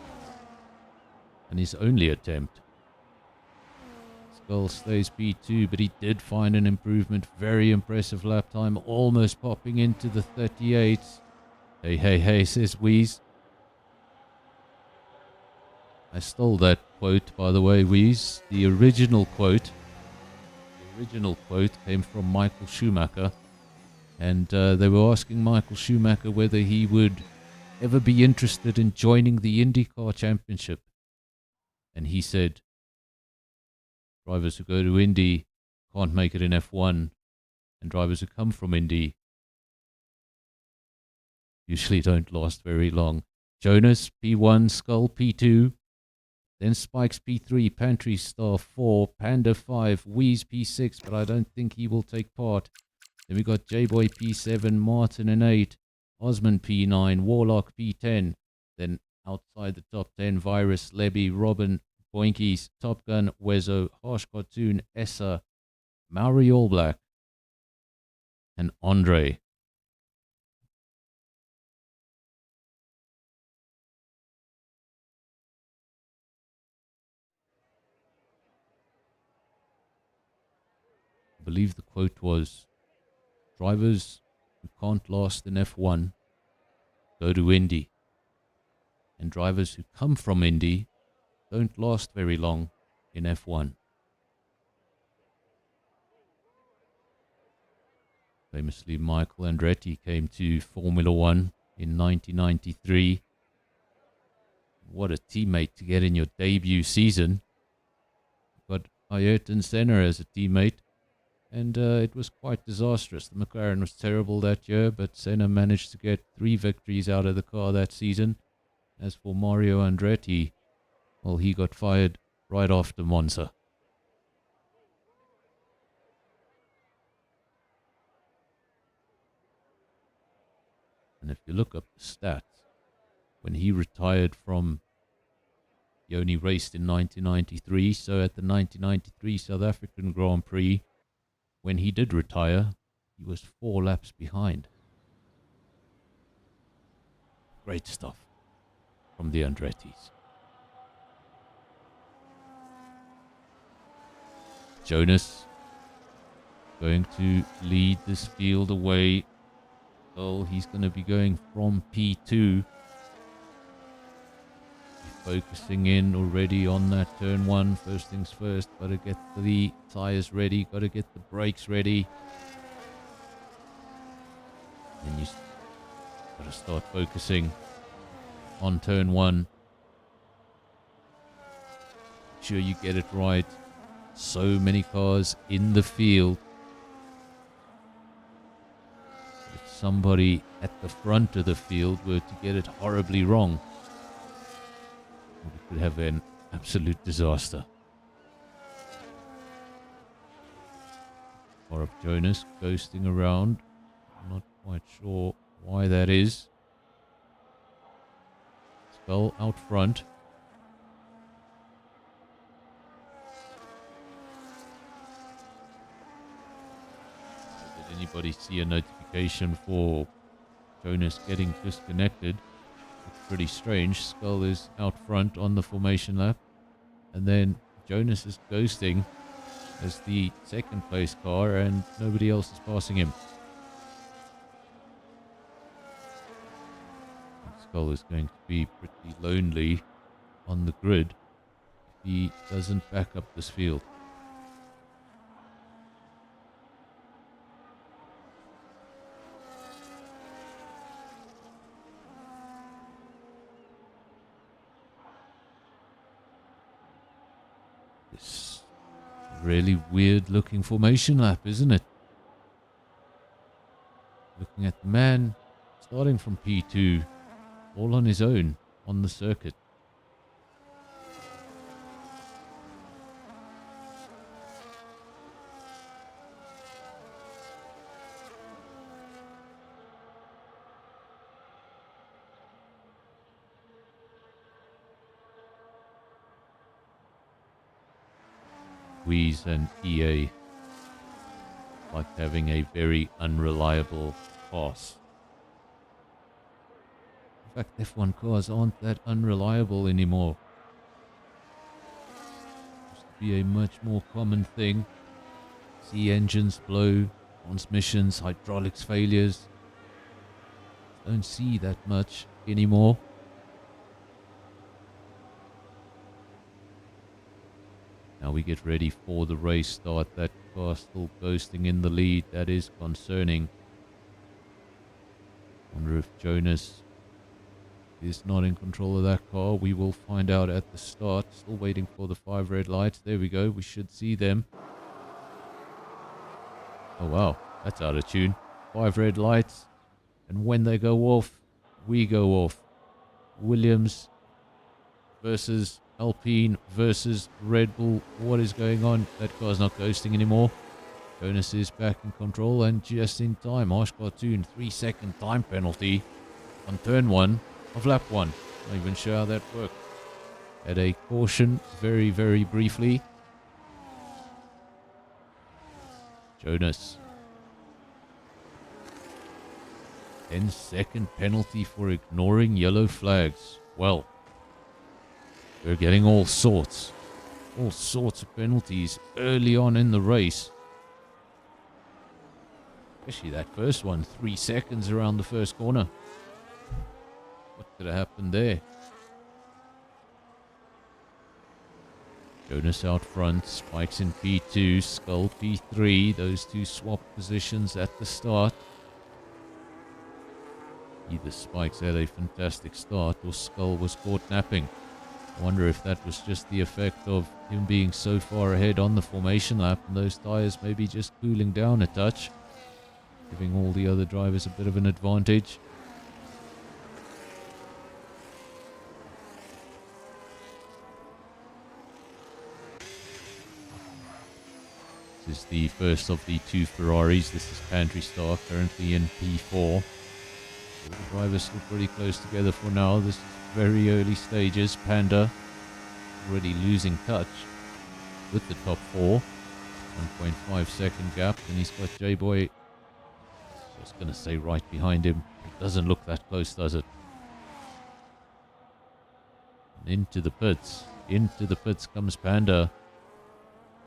S6: And his only attempt. Skull stays P2, but he did find an improvement. Very impressive lap time, almost popping into the 38s. Hey, hey, hey, says Wheeze. I stole that quote, by the way, Wheeze. The original quote came from Michael Schumacher. And they were asking Michael Schumacher whether he would ever be interested in joining the IndyCar Championship. And he said, drivers who go to Indy can't make it in F1, and drivers who come from Indy usually don't last very long. Jonas, P1, Skull, P2, then Spikes, P3, Pantry Star, 4, Panda, 5, Wheeze, P6, but I don't think he will take part. Then we got J-Boy, P7, Martin, and 8, Osman, P9, Warlock, P10, then outside the top 10, Virus, Lebby, Robin, Boinkies, Top Gun, Wezo, Harsh Cartoon, Essa, Maori All Black, and Andre. I believe the quote was, drivers who can't last in F1 go to Indy, and drivers who come from Indy don't last very long in F1. Famously, Michael Andretti came to Formula One in 1993. What a teammate to get in your debut season. Got Ayrton Senna as a teammate, and it was quite disastrous. The McLaren was terrible that year, but Senna managed to get 3 victories out of the car that season. As for Mario Andretti, well, he got fired right after Monza. And if you look up the stats, when he retired from, he only raced in 1993, so at the 1993 South African Grand Prix, when he did retire, he was 4 laps behind. Great stuff from the Andrettis. Jonas going to lead this field away. Oh, he's going to be going from P2. Focusing in already on that turn 1. First things first, got to get the tires ready, got to get the brakes ready. Then you got to start focusing on turn 1. Make sure you get it right. So many cars in the field. It's somebody at the front of the field were to get it horribly wrong, we could have an absolute disaster. Or of Jonas ghosting around. I'm not quite sure why that is. Skull out front. Did anybody see a notification for Jonas getting disconnected? It's pretty strange. Skull is out front on the formation lap. And then Jonas is ghosting as the second place car and nobody else is passing him. Skull is going to be pretty lonely on the grid if he doesn't back up this field. This really weird looking formation lap, isn't it? Looking at the man starting from P2, all on his own on the circuit. Wheeze and EA like having a very unreliable pass. In fact, F1 cars aren't that unreliable anymore. Used to be a much more common thing. See engines blow, transmissions, hydraulics failures. Don't see that much anymore. Now we get ready for the race start. That car still boasting in the lead. That is concerning. Wonder if Jonas is not in control of that car. We will find out at the start. Still waiting for the 5 red lights. There we go. We should see them. Oh wow, that's out of tune. 5 red lights. And when they go off, we go off. Williams versus Alpine versus Red Bull. What is going on? That car's not ghosting anymore. Jonas is back in control and just in time. Harsh cartoon, 3-second time penalty on turn 1 of lap 1. Not even sure how that worked. Had a caution very, very briefly. Jonas. 10-second penalty for ignoring yellow flags. Well, we're getting all sorts of penalties early on in the race. Especially that first one, 3 seconds around the first corner. What could have happened there? Jonas out front, Spikes in P2, Skull P3. Those two swap positions at the start. Either Spikes had a fantastic start or Skull was caught napping. I wonder if that was just the effect of him being so far ahead on the formation lap and those tyres maybe just cooling down a touch, giving all the other drivers a bit of an advantage. This is the first of the 2 Ferraris. This is Pantry Star, currently in P4. So the drivers still pretty close together for now. This is very early stages. Panda already losing touch with the top 4. 1.5 second gap. And he's got J-Boy, I was going to say right behind him. It doesn't look that close, does it? And into the pits. Into the pits comes Panda.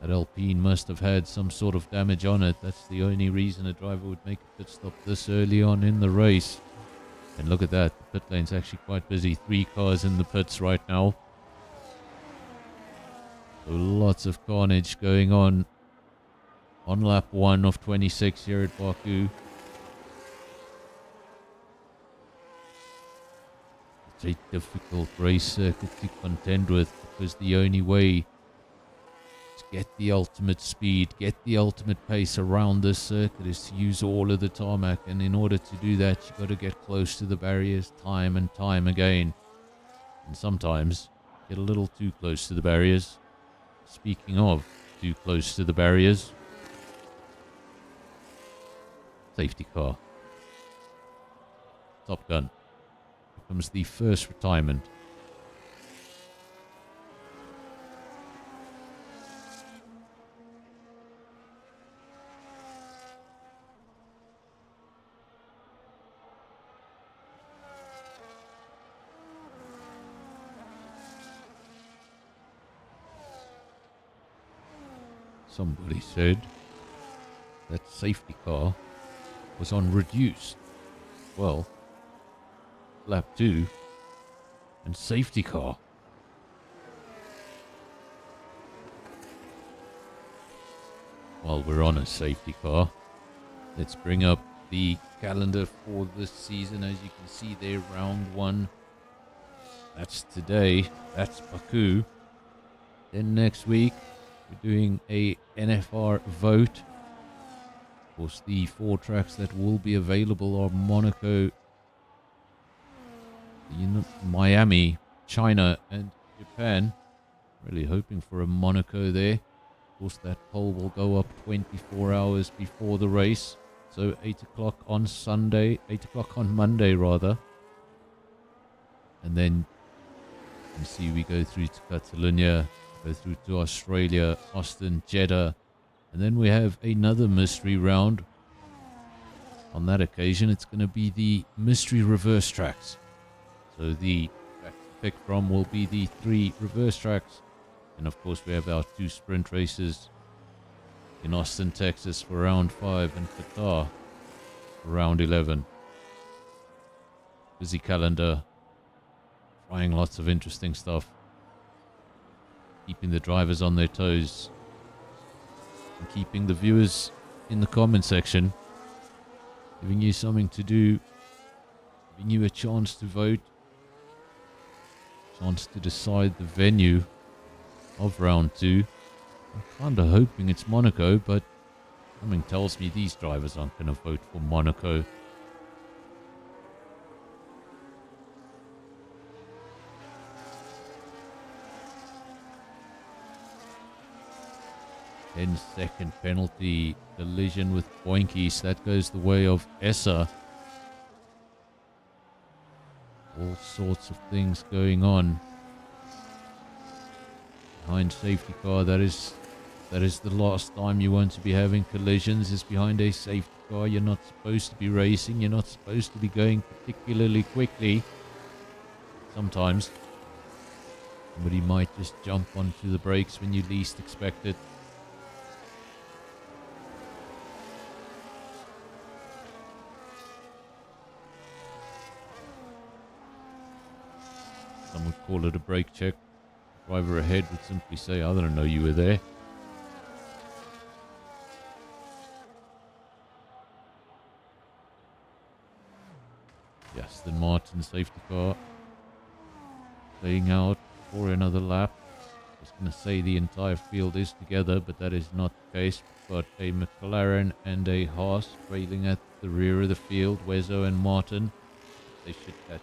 S6: That Alpine must have had some sort of damage on it. That's the only reason a driver would make a pit stop this early on in the race. And look at that. The pit lane's actually quite busy. 3 cars in the pits right now. So lots of carnage going on lap 1 of 26 here at Baku. It's a difficult race circuit to contend with because the only way get the ultimate speed, get the ultimate pace around this circuit is to use all of the tarmac. And in order to do that, you've got to get close to the barriers time and time again. And sometimes get a little too close to the barriers. Speaking of too close to the barriers, safety car. Top Gun becomes the first retirement. Somebody said that safety car was on reduced. Well, lap 2 and safety car. While we're on a safety car, let's bring up the calendar for this season. As you can see there, round 1. That's today. That's Baku. Then next week, we're doing a NFR vote. Of course, the 4 tracks that will be available are Monaco, Miami, China, and Japan. Really hoping for a Monaco there. Of course, that poll will go up 24 hours before the race. So 8 o'clock on Sunday, 8 o'clock on Monday rather. And then you can see we go through to Catalonia, go through to Australia, Austin, Jeddah, and then we have another mystery round. On that occasion, it's going to be the mystery reverse tracks. So the track to pick from will be the 3 reverse tracks. And of course, we have our 2 sprint races in Austin, Texas for round 5 and Qatar for round 11. Busy calendar, trying lots of interesting stuff. Keeping the drivers on their toes and keeping the viewers in the comment section, giving you something to do, giving you a chance to vote, chance to decide the venue of round 2. I'm kind of hoping it's Monaco, but something tells me these drivers aren't going to vote for Monaco. Second penalty, collision with Boinkies. That goes the way of Essa. All sorts of things going on behind safety car. That is the last time you want to be having collisions, is behind a safety car. You're not supposed to be racing. You're not supposed to be going particularly quickly. Sometimes somebody might just jump onto the brakes when you least expect it. Some would call it a brake check. The driver ahead would simply say, I don't know you were there. Aston Martin safety car staying out for another lap. I was going to say the entire field is together, but that is not the case. We've got a McLaren and a Haas trailing at the rear of the field. Wezo and Martin, they should catch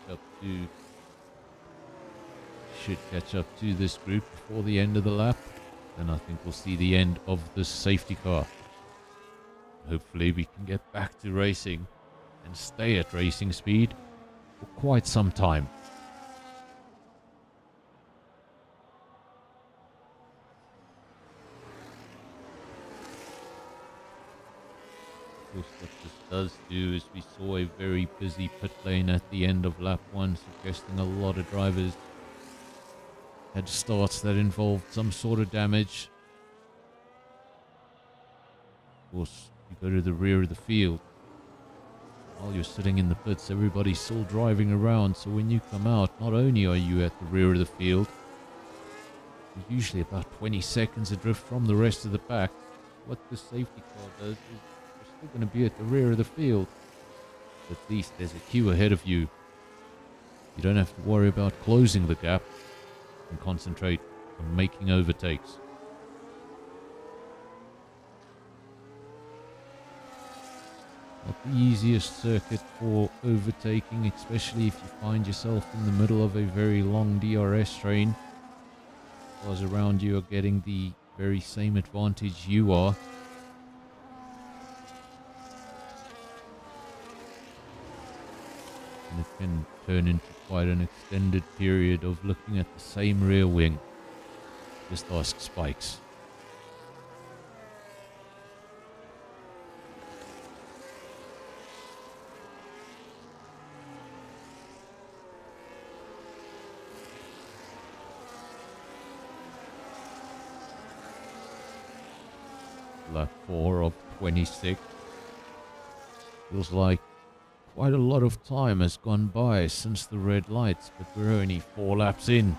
S6: up to this group before the end of the lap. Then I think we'll see the end of the safety car. Hopefully we can get back to racing and stay at racing speed for quite some time. Of course, what this does do is we saw a very busy pit lane at the end of lap 1, suggesting a lot of drivers had starts that involved some sort of damage. Of course, you go to the rear of the field. While you're sitting in the pits, everybody's still driving around, so when you come out, not only are you at the rear of the field, you're usually about 20 seconds adrift from the rest of the pack. What the safety car does is you're still going to be at the rear of the field. At least there's a queue ahead of you. You don't have to worry about closing the gap and concentrate on making overtakes. Not the easiest circuit for overtaking, especially if you find yourself in the middle of a very long DRS train. Cars around you are getting the very same advantage you are. And it can turn into quite an extended period of looking at the same rear wing. Just ask Spikes. Lap 4 of 26. Feels like quite a lot of time has gone by since the red lights, but we're only 4 laps in.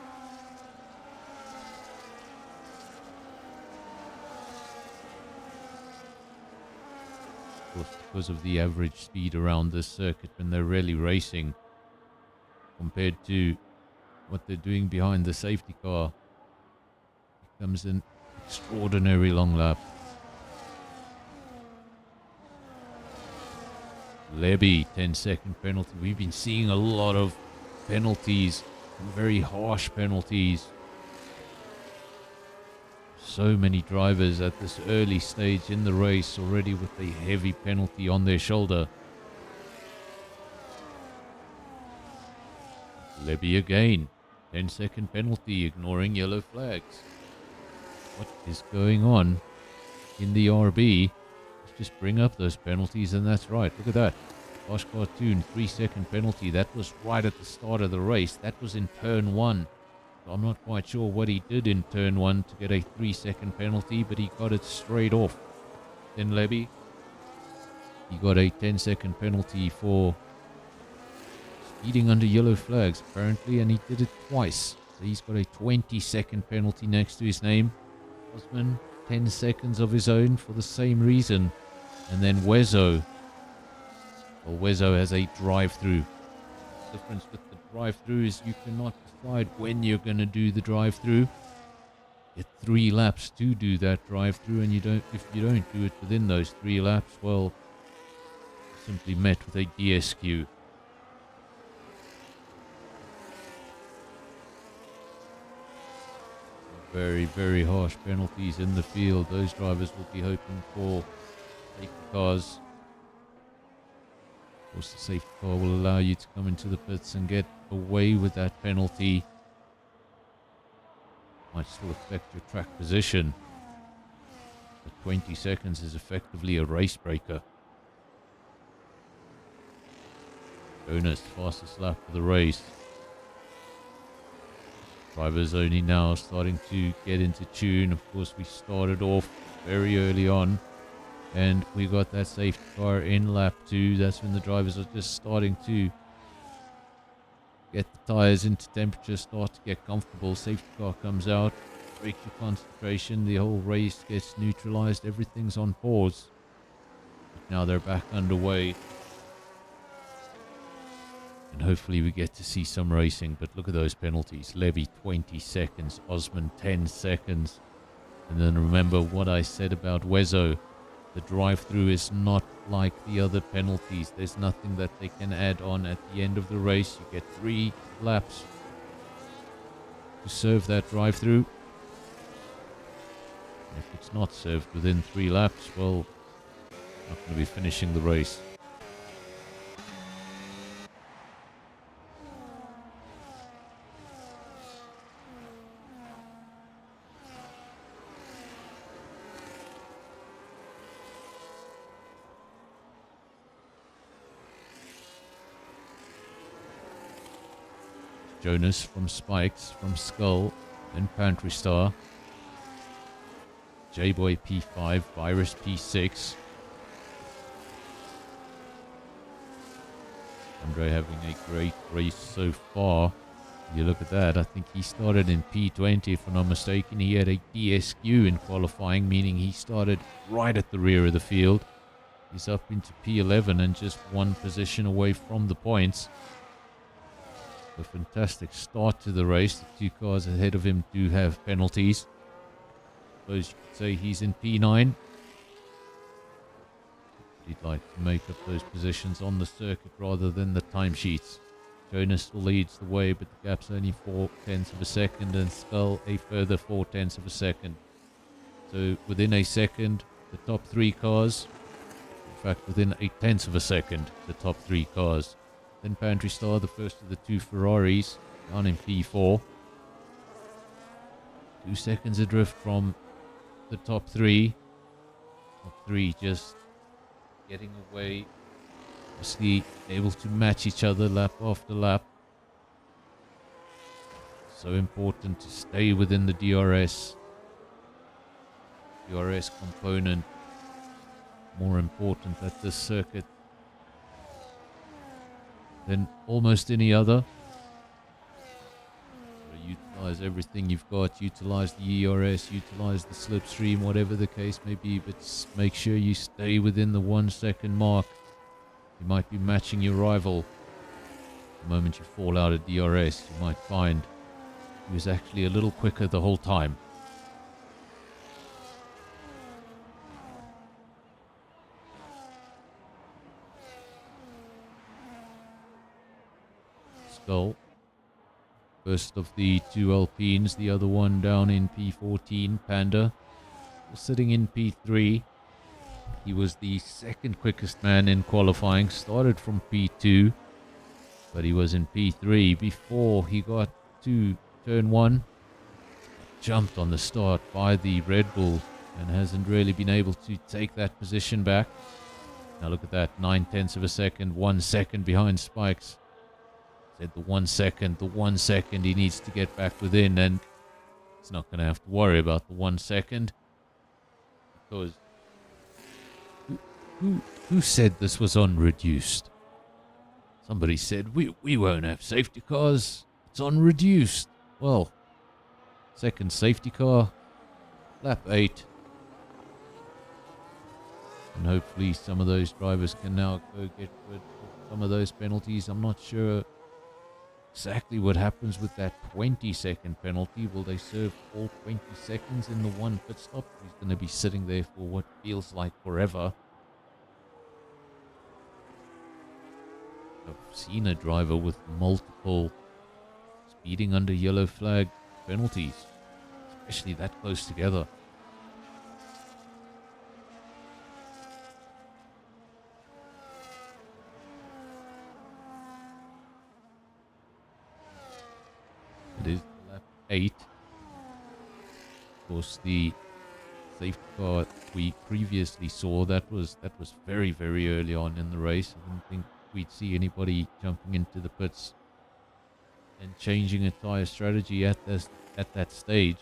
S6: Of course, because of the average speed around this circuit when they're really racing, compared to what they're doing behind the safety car, it becomes an extraordinary long lap. Levy, 10-second penalty. We've been seeing a lot of penalties, very harsh penalties. So many drivers at this early stage in the race already with a heavy penalty on their shoulder. Levy again, 10-second penalty, ignoring yellow flags. What is going on in the RB? Just bring up those penalties, and that's right. Look at that. Bosch Cartoon, 3-second penalty. That was right at the start of the race. That was in turn 1. So I'm not quite sure what he did in turn 1 to get a 3-second penalty, but he got it straight off. Then Levy, he got a 10-second penalty for speeding under yellow flags, apparently, and he did it twice. So he's got a 20-second penalty next to his name. Osman, 10 seconds of his own for the same reason. And then Wezo. Well, Wezo has a drive-through. The difference with the drive-through is you cannot decide when you're going to do the drive-through. Get 3 laps to do that drive-through, and if you don't do it within those 3 laps, well, simply met with a DSQ. Very, very harsh penalties in the field. Those drivers will be hoping for safety cars. Of course, the safety car will allow you to come into the pits and get away with that penalty. Might still affect your track position. But 20 seconds is effectively a race breaker. Jonas, fastest lap of the race. Drivers only now starting to get into tune. Of course, we started off very early on, and we got that safety car in lap 2. That's when the drivers are just starting to get the tires into temperature, start to get comfortable. Safety car comes out, break your concentration, the whole race gets neutralized, everything's on pause. But now they're back underway. And hopefully we get to see some racing. But look at those penalties. Levy, 20 seconds. Osman, 10 seconds. And then remember what I said about Wezo. The drive-through is not like the other penalties. There's nothing that they can add on at the end of the race. You get 3 laps to serve that drive-through. If it's not served within 3 laps, well, not going to be finishing the race. Jonas from Spikes, from Skull, then Pantry Star. J-Boy P5, Virus P6. Andre having a great race so far. You look at that, I think he started in P20 if I'm not mistaken. He had a DSQ in qualifying, meaning he started right at the rear of the field. He's up into P11 and just 1 position away from the points. A fantastic start to the race. The 2 cars ahead of him do have penalties. Suppose you could say he's in P9. He'd like to make up those positions on the circuit rather than the timesheets. Jonas still leads the way, but the gap's only 0.4 of a second, and Skull a further 0.4 of a second. So within a second, the top 3 cars, in fact within 0.8 of a second, the top 3 cars. Then Pantry Star, the first of the 2 Ferraris, down in P4. 2 seconds adrift from the top 3. Top 3 just getting away. Obviously able to match each other lap after lap. So important to stay within the DRS. DRS component more important at this circuit than almost any other. So utilize everything you've got, utilize the ERS, utilize the slipstream, whatever the case may be, but make sure you stay within the 1 second mark. You might be matching your rival. The moment you fall out of DRS, you might find he was actually a little quicker the whole time. Skull, first of the 2 Alpines, the other one down in P14. Panda was sitting in P3. He was the second quickest man in qualifying, started from P2, but he was in P3 before he got to turn 1. Jumped on the start by the Red Bull and hasn't really been able to take that position back. Now look at that, 0.9 of a second, 1 second behind Spikes. Said the 1 second he needs to get back within, and he's not going to have to worry about the 1 second, because who said this was on reduced? Somebody said we won't have safety cars, it's on reduced. Well, second safety car, lap 8, and hopefully some of those drivers can now go get rid of some of those penalties. I'm not sure exactly what happens with that 20-second penalty. Will they serve all 20 seconds in the one pit stop? He's going to be sitting there for what feels like forever. I've seen a driver with multiple speeding under yellow flag penalties, especially that close together. It is lap 8. Of course, the safety car we previously saw, that was very, very early on in the race. I didn't think we'd see anybody jumping into the pits and changing a tyre strategy at that stage.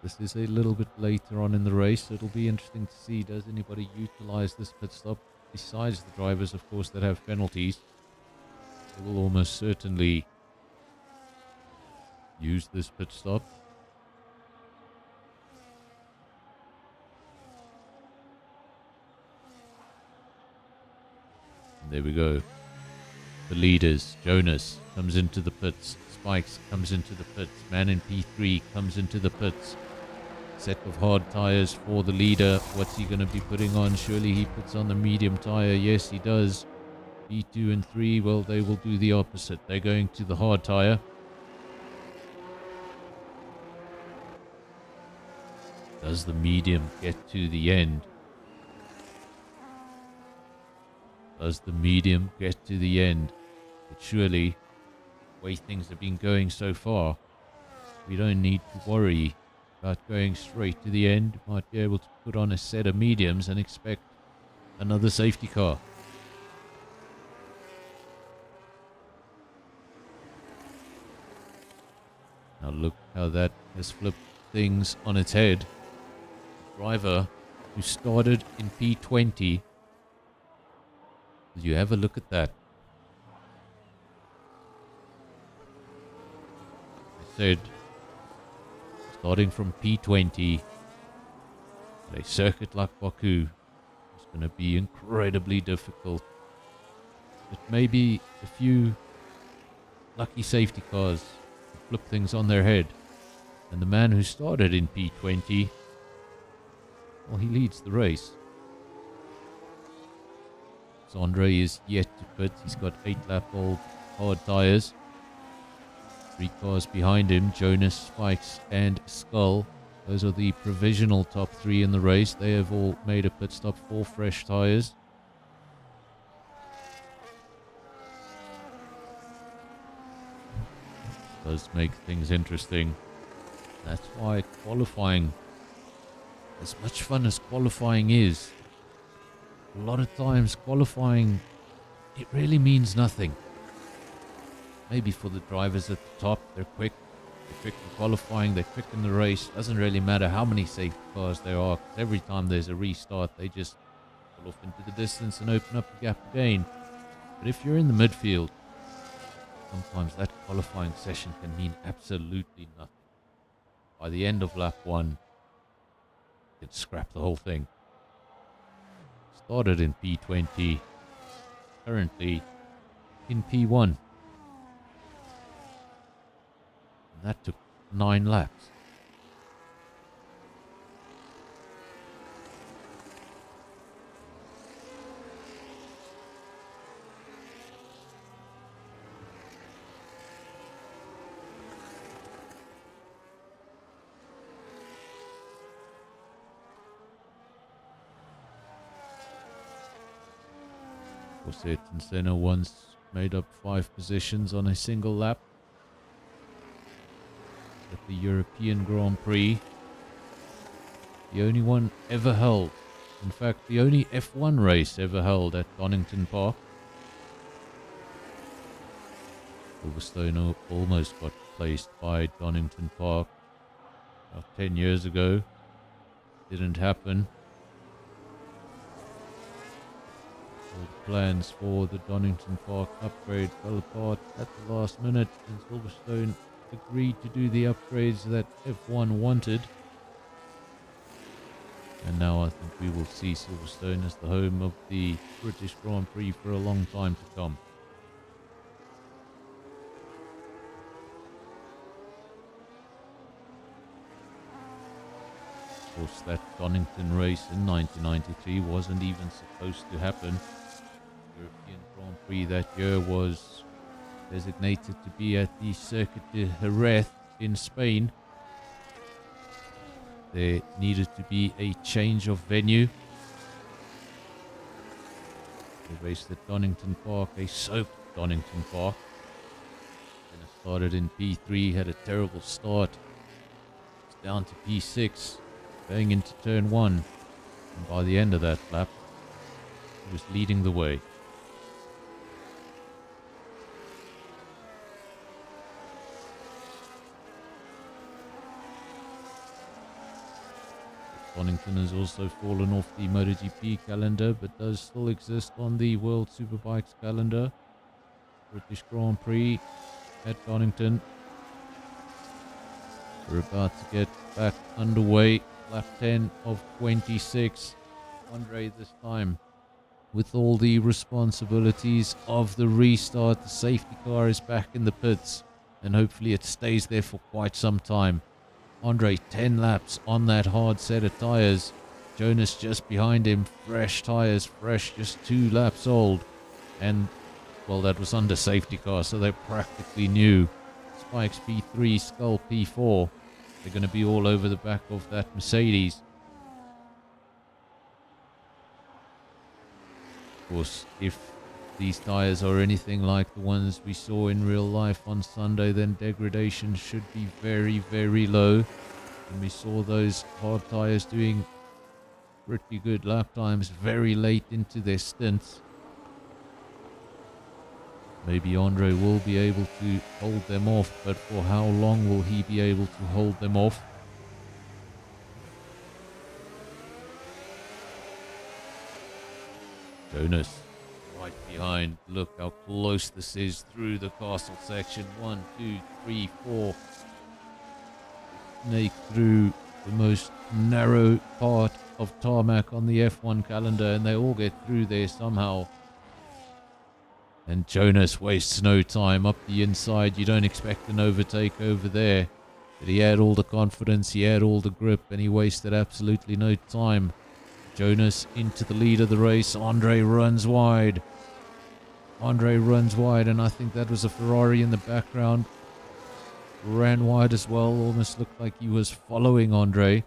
S6: This is a little bit later on in the race. It'll be interesting to see, does anybody utilize this pit stop besides the drivers, of course, that have penalties. They will almost certainly use this pit stop. And there we go. The leaders. Jonas comes into the pits. Spikes comes into the pits. Man in P3 comes into the pits. Set of hard tyres for the leader. What's he going to be putting on? Surely he puts on the medium tyre. Yes, he does. P2 and 3, well, they will do the opposite. They're going to the hard tyre. Does the medium get to the end? Does the medium get to the end? But surely, the way things have been going so far, we don't need to worry about going straight to the end. We might be able to put on a set of mediums and expect another safety car. Now look how that has flipped things on its head. Driver who started in P20. Did you have a look at that? I said, starting from P20 at a circuit like Baku is going to be incredibly difficult. But maybe a few lucky safety cars will flip things on their head. And the man who started in P20, well, he leads the race. Andre is yet to pit. He's got 8-lap-old hard tyres. 3 cars behind him, Jonas, Spikes and Skull. Those are the provisional top 3 in the race. They have all made a pit stop for fresh tyres. Does make things interesting. That's why qualifying, as much fun as qualifying is, a lot of times qualifying, it really means nothing. Maybe for the drivers at the top, they're quick in qualifying, they're quick in the race. Doesn't really matter how many safety cars there are, 'cause every time there's a restart, they just pull off into the distance and open up the gap again. But if you're in the midfield, sometimes that qualifying session can mean absolutely nothing. By the end of lap 1, you can scrap the whole thing. Started in P20, currently in P1. And that took 9 laps. Fawcett and Senna once made up 5 positions on a single lap at the European Grand Prix. The only one ever held. In fact, the only F1 race ever held at Donington Park. Silverstone almost got replaced by Donington Park about 10 years ago. Didn't happen. All the plans for the Donington Park upgrade fell apart at the last minute, and Silverstone agreed to do the upgrades that F1 wanted. And now I think we will see Silverstone as the home of the British Grand Prix for a long time to come. Of course, that Donington race in 1993 wasn't even supposed to happen. The European Grand Prix that year was designated to be at the Circuit de Jerez in Spain. There needed to be a change of venue. They raced at Donington Park, a soaked Donington Park. Then it started in P3, had a terrible start. It's down to P6, going into turn 1. And by the end of that lap, he was leading the way. Donington has also fallen off the MotoGP calendar, but does still exist on the World Superbikes calendar. British Grand Prix at Donington. We're about to get back underway. Lap 10 of 26. Andre this time with all the responsibilities of the restart. The safety car is back in the pits, and hopefully it stays there for quite some time. Andre 10 laps on that hard set of tyres. Jonas just behind him, fresh tyres, fresh, just 2 laps old. And, well, that was under safety car, so they're practically new. Spikes P3, Skull P4. They're going to be all over the back of that Mercedes. Of course, if these tyres are anything like the ones we saw in real life on Sunday, then degradation should be very, very low. And we saw those hard tyres doing pretty good lap times very late into their stints. Maybe Andre will be able to hold them off, but for how long will he be able to hold them off? Jonas right behind. Look how close this is through the castle section. 1, 2, 3, 4. Snake through the most narrow part of tarmac on the F1 calendar, and they all get through there somehow. And Jonas wastes no time up the inside. You don't expect an overtake over there. But he had all the confidence, he had all the grip, and he wasted absolutely no time. Jonas into the lead of the race. Andre runs wide. And I think that was a Ferrari in the background. Ran wide as well, almost looked like he was following Andre.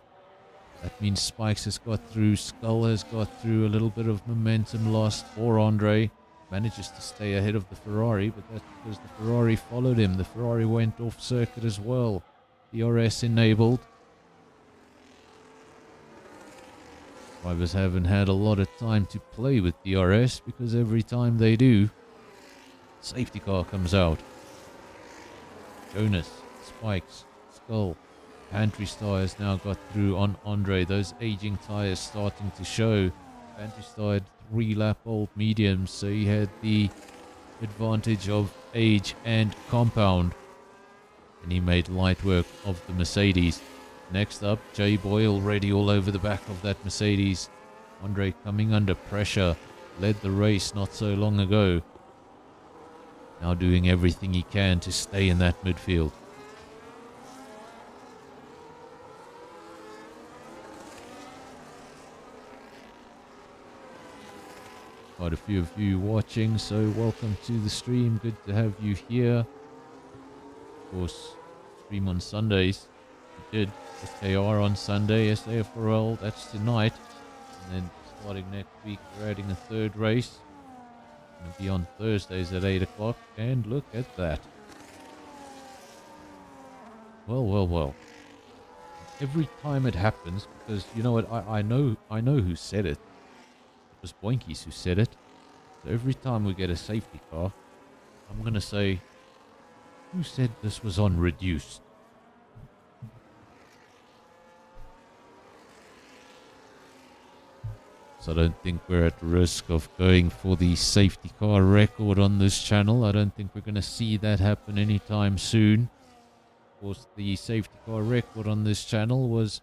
S6: That means Spikes has got through, Skull has got through, a little bit of momentum lost for Andre. Manages to stay ahead of the Ferrari, but that's because the Ferrari followed him. The Ferrari went off circuit as well. DRS enabled. Drivers haven't had a lot of time to play with DRS because every time they do, safety car comes out. Jonas, Spikes, Skull, Pantry Star has now got through on Andre. Those aging tyres starting to show. Pantry Star had 3-lap-old mediums, so he had the advantage of age and compound. And he made light work of the Mercedes. Next up, J-Boy already all over the back of that Mercedes. Andre coming under pressure. Led the race not so long ago. Now doing everything he can to stay in that midfield. Quite a few of you watching, so welcome to the stream. Good to have you here. Of course, stream on Sundays. We did SKR on Sunday, SAFRL, that's tonight. And then starting next week, we're adding a third race. Going to be on Thursdays at 8 o'clock. And look at that. Well. Every time it happens, because you know what, I know who said it. It was Boinkies who said it. So every time we get a safety car, I'm going to say, who said this was on reduced? So I don't think we're at risk of going for the safety car record on this channel. I don't think we're going to see that happen anytime soon. Of course, the safety car record on this channel was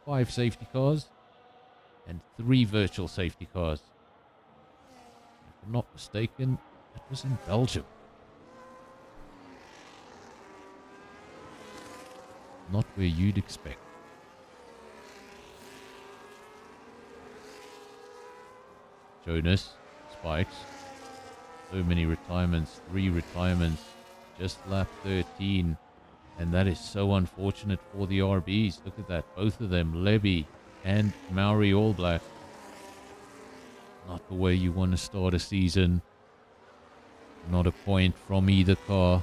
S6: 5 safety cars and 3 virtual safety cars. If I'm not mistaken, that was in Belgium. Not where you'd expect. Jonas, Spikes, so many retirements, 3 retirements, just lap 13. And that is so unfortunate for the RBs. Look at that, both of them, Levy and Maori All Black. Not the way you want to start a season. Not a point from either car.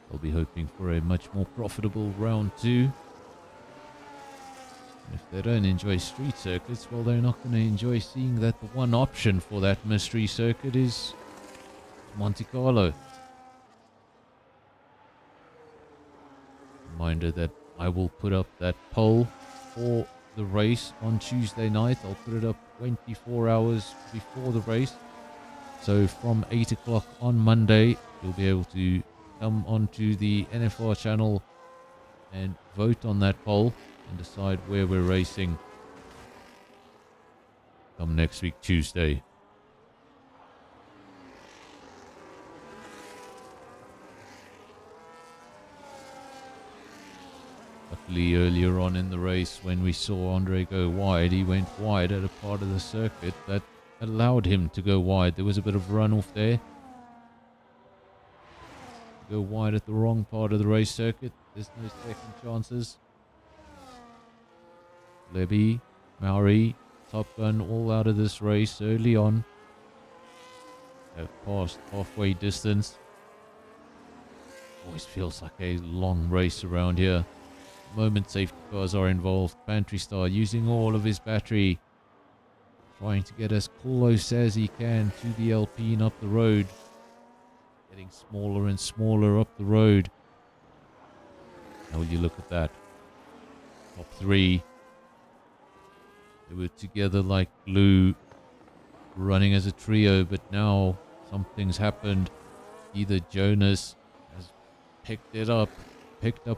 S6: They'll be hoping for a much more profitable round 2. If they don't enjoy street circuits, well, they're not going to enjoy seeing that the one option for that mystery circuit is Monte Carlo. Reminder that I will put up that poll for the race on Tuesday night. I'll put it up 24 hours before the race. So from 8 o'clock on Monday, you'll be able to come onto the NFR channel and vote on that poll and decide where we're racing come next week, Tuesday. Luckily, earlier on in the race, when we saw Andre go wide, he went wide at a part of the circuit that allowed him to go wide. There was a bit of runoff there. Go wide at the wrong part of the race circuit. There's no second chances. Levy, Maori, Top Gun, all out of this race early on. Have passed halfway distance. Always feels like a long race around here. The moment safety cars are involved, Pantry Star using all of his battery. Trying to get as close as he can to the Alpine up the road. Getting smaller and smaller up the road. Now will you look at that. Top 3. They were together like glue, running as a trio, but now something's happened. Either Jonas has picked up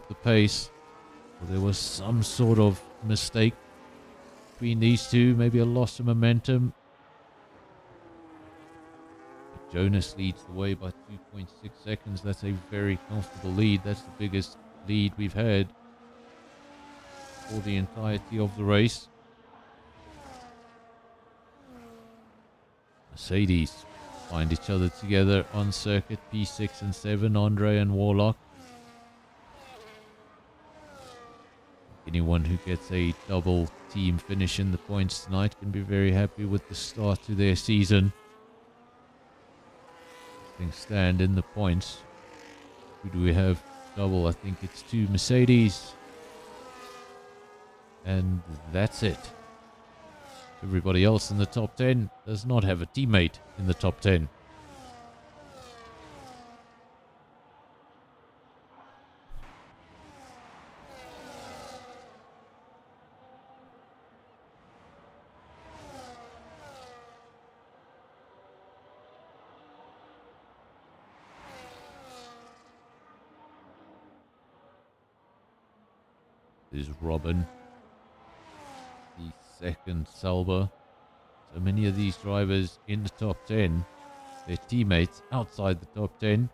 S6: the pace, or there was some sort of mistake between these two, maybe a loss of momentum. But Jonas leads the way by 2.6 seconds. That's a very comfortable lead. That's the biggest lead we've had for the entirety of the race. Mercedes find each other together on circuit. P6 and 7, Andre and Warlock. Anyone who gets a double team finish in the points tonight can be very happy with the start to their season. Things stand in the points. Who do we have double? I think it's 2 Mercedes. And that's it. Everybody else in the top 10 does not have a teammate in the top 10. Is Robin, the second Salva. So many of these drivers in the top 10, their teammates outside the top 10.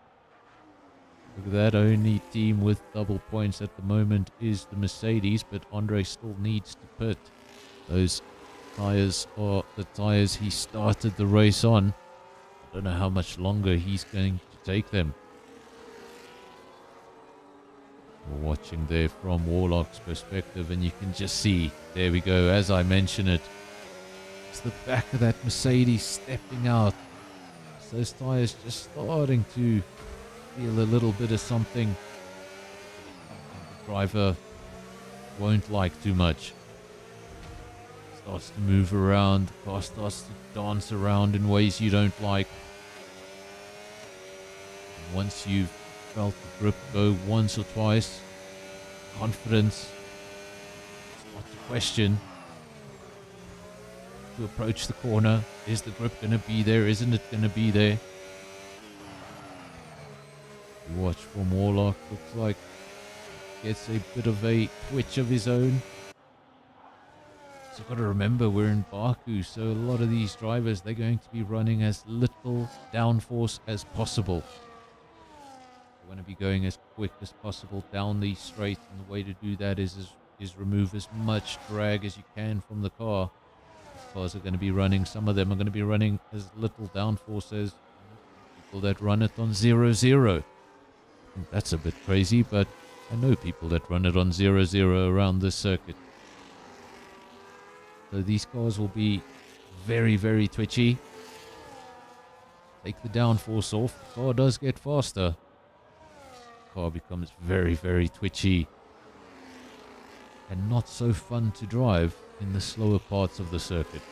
S6: Look at that, only team with double points at the moment is the Mercedes, but Andre still needs to pit. Those tyres are the tyres he started the race on. I don't know how much longer he's going to take them. We're watching there from Warlock's perspective, and you can just see, there we go, as I mention it, it's the back of that Mercedes stepping out. So those tyres just starting to feel a little bit of something the driver won't like too much. Starts to move around, the car starts to dance around in ways you don't like. And once you've felt the grip go once or twice, confidence starts to question. To approach the corner, is the grip going to be there? Isn't it going to be there? You watch from Warlock, looks like gets a bit of a twitch of his own. So you've got to remember we're in Baku, so a lot of these drivers, they're going to be running as little downforce as possible. They want to be going as quick as possible down these straights, and the way to do that is remove as much drag as you can from the car. These cars are going to be running, some of them are going to be running as little downforce as people that run it on 0-0. That's a bit crazy, but I know people that run it on 0-0 around this circuit. So these cars will be very, very twitchy. Take the downforce off, the car does get faster. The car becomes very, very twitchy and not so fun to drive in the slower parts of the circuit.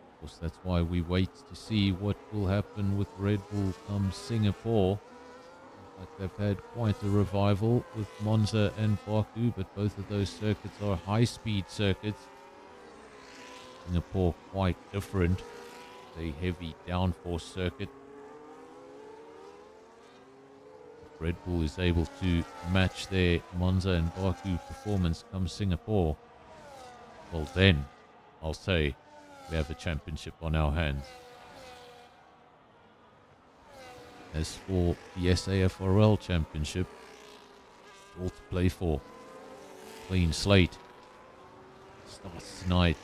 S6: Of course, that's why we wait to see what will happen with Red Bull come Singapore. Like they've had quite a revival with Monza and Baku, but both of those circuits are high-speed circuits. Singapore quite different, a heavy downforce circuit. If Red Bull is able to match their Monza and Baku performance come Singapore, well then, I'll say, we have a championship on our hands. As for the SAFRL championship, all to play for. Clean slate. Starts tonight.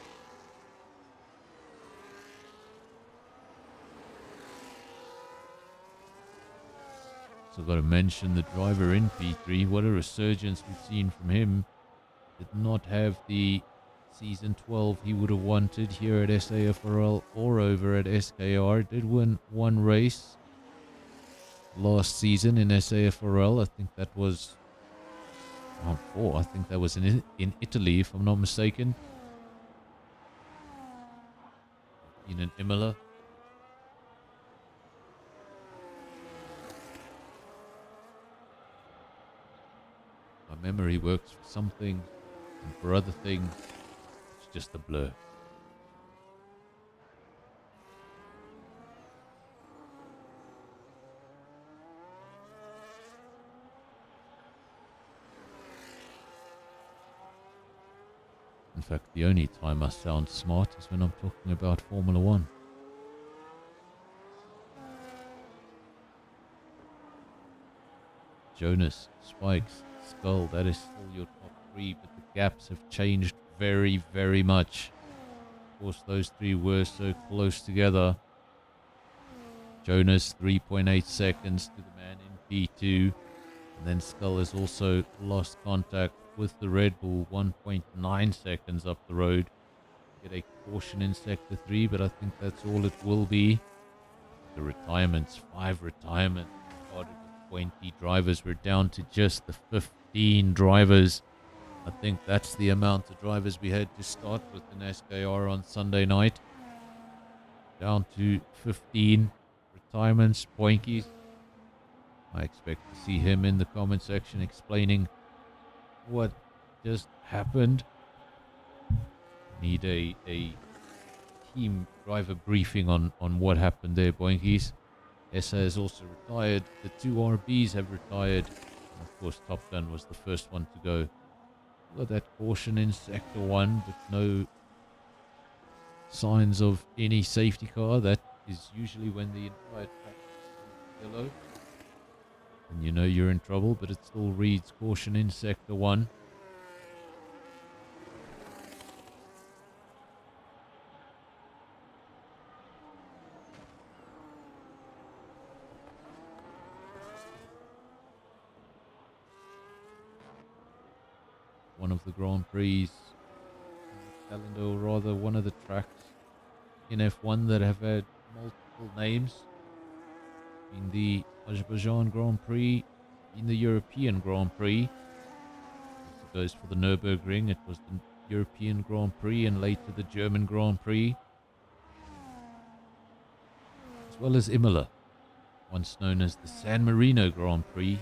S6: So I've got to mention the driver in P3. What a resurgence we've seen from him. Did not have the Season 12 he would have wanted here at SAFRL or over at SKR. Did win one race last season in SAFRL. I think that was round 4. I think that was in Italy, if I'm not mistaken. In an Imola. My memory works for something, and for other things just a blur. fact, the only time I sound smart is when I'm talking about Formula One. Jonas, Spikes, Skull, that is still your top three, but the gaps have changed very, very much. Of course, those three were so close together. Jonas, 3.8 seconds to the man in P2. And then Skull has also lost contact with the Red Bull, 1.9 seconds up the road. Get a caution in Sector 3, but I think that's all it will be. The retirements, 5 retirements. Started with 20 drivers. We're down to just the 15 drivers. I think that's the amount of drivers we had to start with in SKR on Sunday night. Down to 15 retirements, Poinkies. I expect to see him in the comment section explaining what just happened. Need a team driver briefing on what happened there, Boinkies. Essa has also retired. The 2 RBs have retired. And of course, Top Gun was the first one to go. Got that caution in Sector 1, but no signs of any safety car. That is usually when the entire track is yellow. And you know you're in trouble, but it still reads caution in Sector 1. One of the Grand Prix calendar, or rather one of the tracks in F1 that have had multiple names. In the Azerbaijan Grand Prix, in the European Grand Prix. Also goes for the Nürburgring. It was the European Grand Prix and later the German Grand Prix. As well as Imola, once known as the San Marino Grand Prix,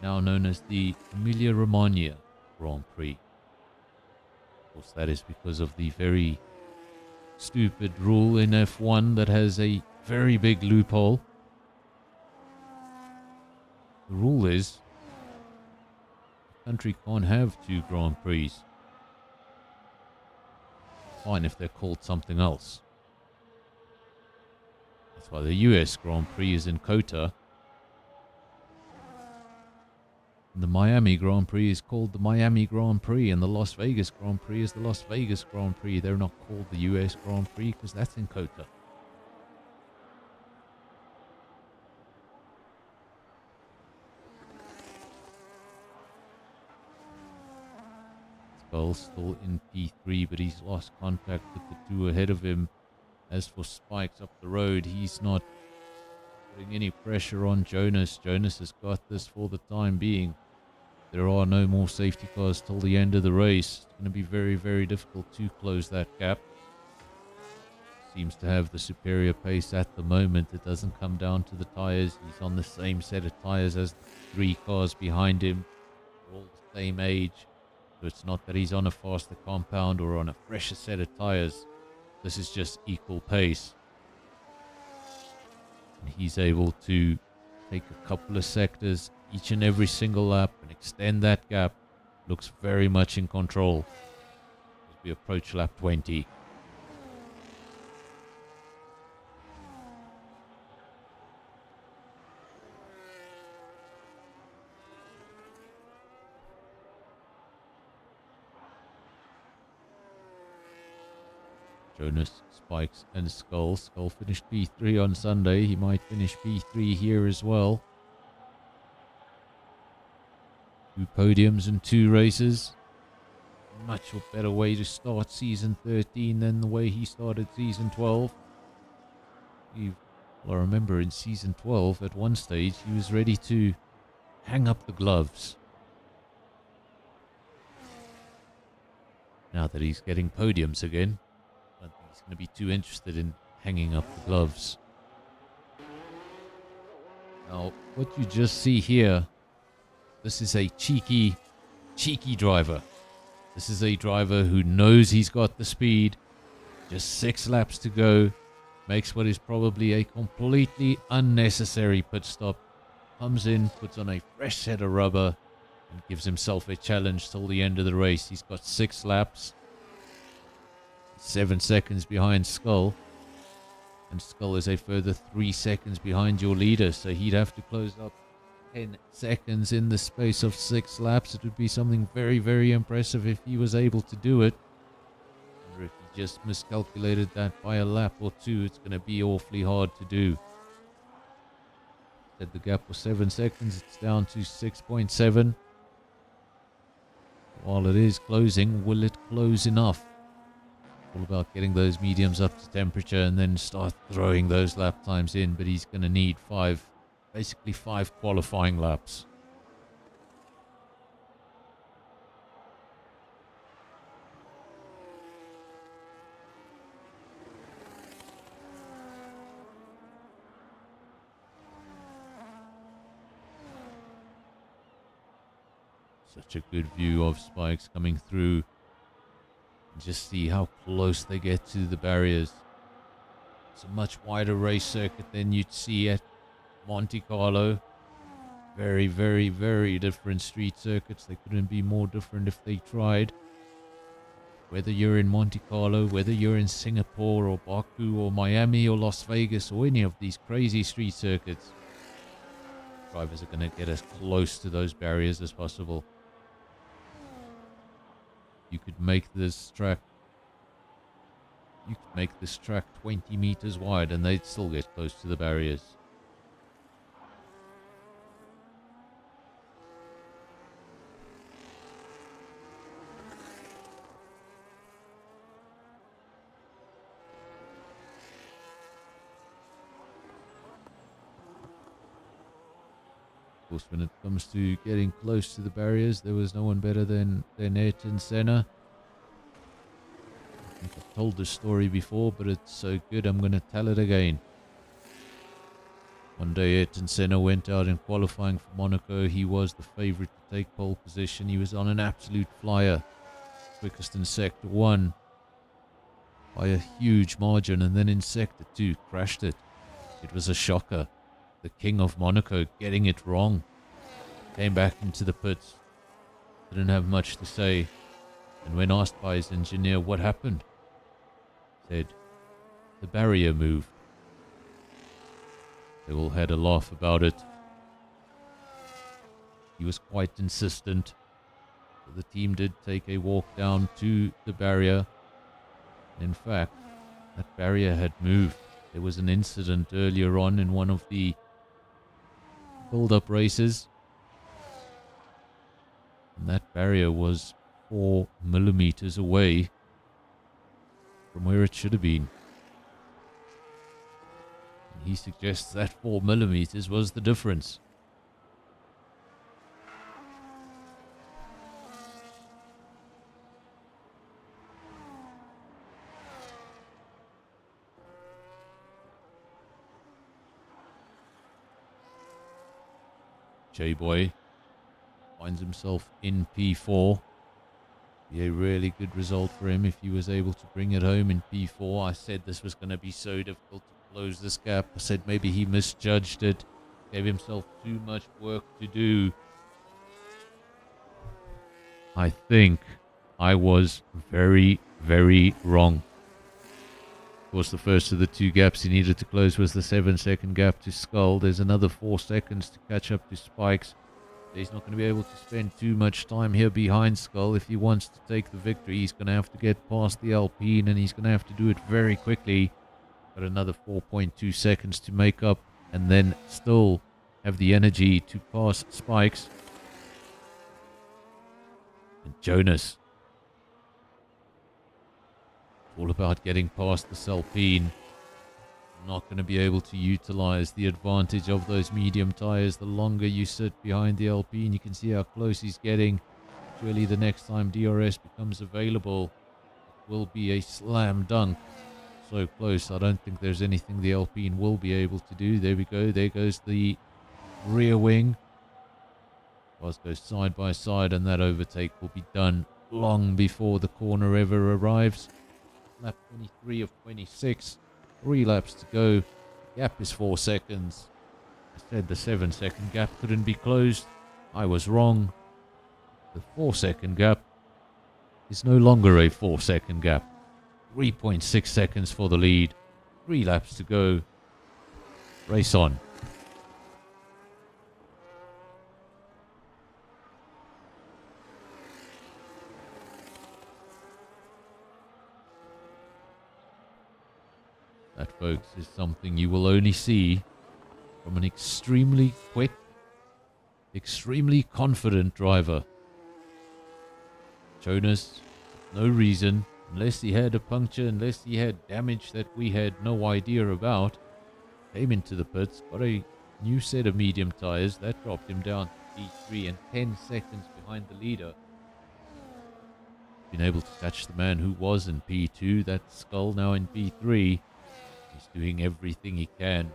S6: now known as the Emilia-Romagna Grand Prix. Of course, that is because of the very stupid rule in F1 that has a very big loophole. The rule is the country can't have 2 Grand Prix. Fine if they're called something else. That's why the US Grand Prix is in COTA. And the Miami Grand Prix is called the Miami Grand Prix, and the Las Vegas Grand Prix is the Las Vegas Grand Prix. They're not called the US Grand Prix because that's in COTA. Skull still in P3, but he's lost contact with the 2 ahead of him. As for Spikes up the road, he's not putting any pressure on Jonas. Jonas has got this for the time being. There are no more safety cars till the end of the race. It's going to be very, very difficult to close that gap. Seems to have the superior pace at the moment. It doesn't come down to the tyres. He's on the same set of tyres as the 3 cars behind him. They're all the same age. So it's not that he's on a faster compound or on a fresher set of tyres. This is just equal pace. And he's able to take a couple of sectors each and every single lap and extend that gap. Looks very much in control as we approach lap 20. Jonas, Spikes and Skull. Skull finished P3 on Sunday. He might finish P3 here as well. 2 podiums and 2 races. Much a better way to start season 13 than the way he started season 12. I remember in season 12 at one stage he was ready to hang up the gloves. Now that he's getting podiums again, I don't think he's going to be too interested in hanging up the gloves. Now, what you just see here, this is a cheeky driver. This is a driver who knows he's got the speed. Just 6 laps to go. Makes what is probably a completely unnecessary pit stop. Comes in, puts on a fresh set of rubber, and gives himself a challenge till the end of the race. He's got 6 laps. 7 seconds behind Skull. And Skull is a further 3 seconds behind your leader, so he'd have to close up 10 seconds in the space of 6 laps. It would be something very, very impressive if he was able to do it. Or if he just miscalculated that by a lap or 2, it's going to be awfully hard to do. Said the gap was 7 seconds, it's down to 6.7. While it is closing, will it close enough? All about getting those mediums up to temperature and then start throwing those lap times in, but he's going to need basically 5 qualifying laps. Such a good view of Spikes coming through. Just see how close they get to the barriers. It's a much wider race circuit than you'd see at Monte Carlo. Very, very, very different street circuits. They couldn't be more different if they tried. Whether you're in Monte Carlo, whether you're in Singapore or Baku or Miami or Las Vegas or any of these crazy street circuits, drivers are going to get as close to those barriers as possible. You could make this track 20 meters wide and they'd still get close to the barriers. Of course, when it comes to getting close to the barriers, there was no one better than Ayrton Senna. I think I've told this story before, but it's so good I'm going to tell it again. One day Ayrton Senna went out in qualifying for Monaco. He was the favourite to take pole position. He was on an absolute flyer. Quickest in Sector 1 by a huge margin, and then in Sector 2 crashed it. It was a shocker. The King of Monaco getting it wrong. Came back into the pits. Didn't have much to say. And when asked by his engineer what happened, said, the barrier moved. They all had a laugh about it. He was quite insistent. So the team did take a walk down to the barrier. In fact, that barrier had moved. There was an incident earlier on in one of the build-up races, and that barrier was 4 millimeters away from where it should have been. And he suggests that 4 millimeters was the difference. J-Boy finds himself in P4. Be a really good result for him if he was able to bring it home in P4. I said this was going to be so difficult to close this gap. I said maybe he misjudged it, gave himself too much work to do. I think I was very, very wrong. Of course, the first of the 2 gaps he needed to close was the 7-second gap to Skull. There's another 4 seconds to catch up to Spikes. He's not going to be able to spend too much time here behind Skull. If he wants to take the victory, he's going to have to get past the Alpine, and he's going to have to do it very quickly. Got another 4.2 seconds to make up, and then still have the energy to pass Spikes. And Jonas, all about getting past this Alpine. Not going to be able to utilize the advantage of those medium tires. The longer you sit behind the Alpine, you can see how close he's getting. Surely the next time DRS becomes available, it will be a slam dunk. So close, I don't think there's anything the Alpine will be able to do. There we go, there goes the rear wing. Cars go side by side, and that overtake will be done long before the corner ever arrives. Lap 23 of 26. 3 laps to go. Gap is 4 seconds. I said the 7-second gap couldn't be closed. I was wrong. The 4-second gap is no longer a 4-second gap. 3.6 seconds for the lead. 3 laps to go. Race on. That, folks, is something you will only see from an extremely quick, extremely confident driver. Jonas, no reason, unless he had a puncture, unless he had damage that we had no idea about, came into the pits, got a new set of medium tires. That dropped him down to P3 and 10 seconds behind the leader. Been able to catch the man who was in P2, that Skull now in P3. He's doing everything he can,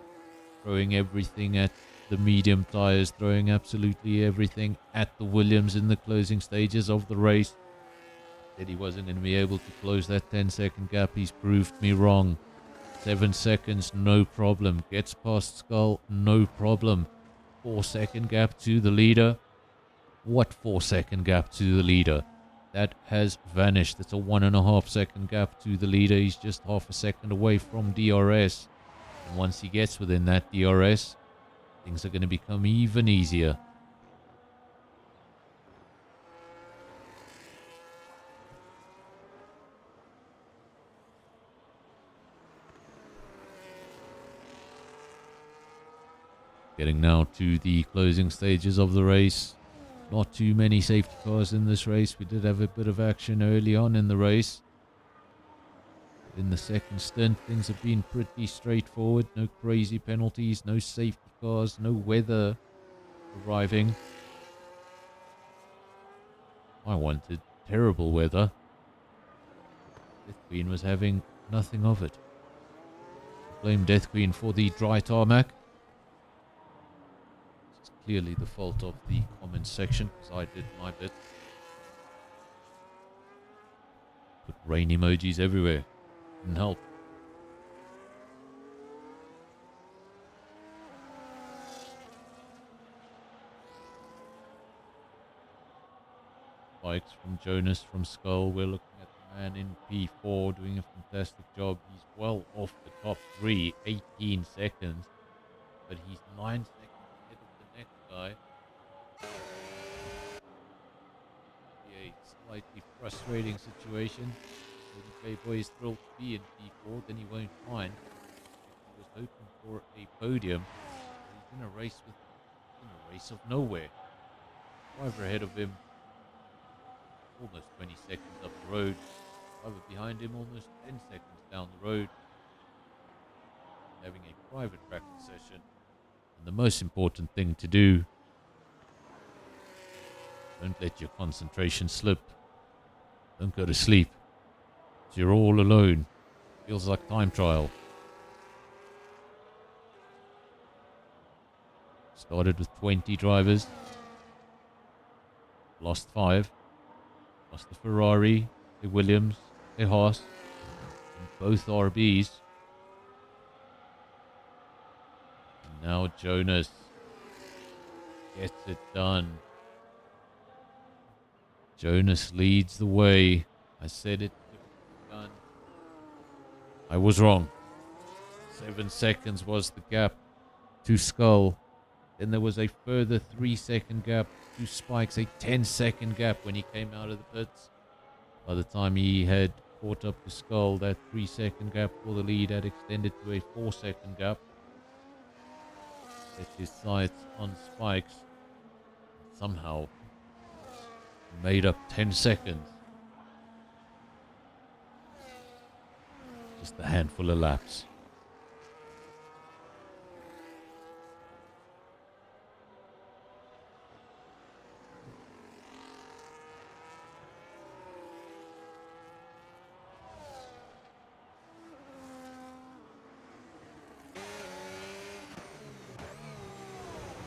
S6: throwing everything at the medium tires, throwing absolutely everything at the Williams in the closing stages of the race. Said he wasn't going to be able to close that 10-second gap. He's proved me wrong. 7 seconds, no problem. Gets past Skull, no problem. 4-second gap to the leader. What 4-second gap to the leader? That has vanished. It's a 1.5-second gap to the leader. He's just half a second away from DRS. And once he gets within that DRS, things are going to become even easier. Getting now to the closing stages of the race. Not too many safety cars in this race. We did have a bit of action early on in the race. In the second stint, things have been pretty straightforward. No crazy penalties, no safety cars, no weather arriving. I wanted terrible weather. Death Queen was having nothing of it. Blame Death Queen for the dry tarmac. It's clearly the fault of the comments section, because I did my bit. Put rain emojis everywhere. Didn't help. Spikes from Jonas from Skull. We're looking at the man in P4 doing a fantastic job. He's well off the top 3, 18 seconds. But he's 9 seconds ahead of the next guy. A slightly frustrating situation. The K-Boy is thrilled to be in P4, then he won't mind. He was hoping for a podium. He's in a race of nowhere. Driver ahead of him, almost 20 seconds up the road. Driver behind him, almost 10 seconds down the road. Having a private practice session. And the most important thing to do, don't let your concentration slip. Don't go to sleep. So you're all alone. Feels like time trial. Started with 20 drivers. Lost 5. Lost the Ferrari, the Williams, the Haas, and both RBs. And now Jonas gets it done. Jonas leads the way. I said it could be done. I was wrong. 7 seconds was the gap to Skull. Then there was a further 3-second gap to Spikes, a 10-second gap when he came out of the pits. By the time he had caught up to Skull, that 3-second gap for the lead had extended to a 4-second gap. Set his sights on Spikes. Somehow made up 10 seconds. Just a handful of laps.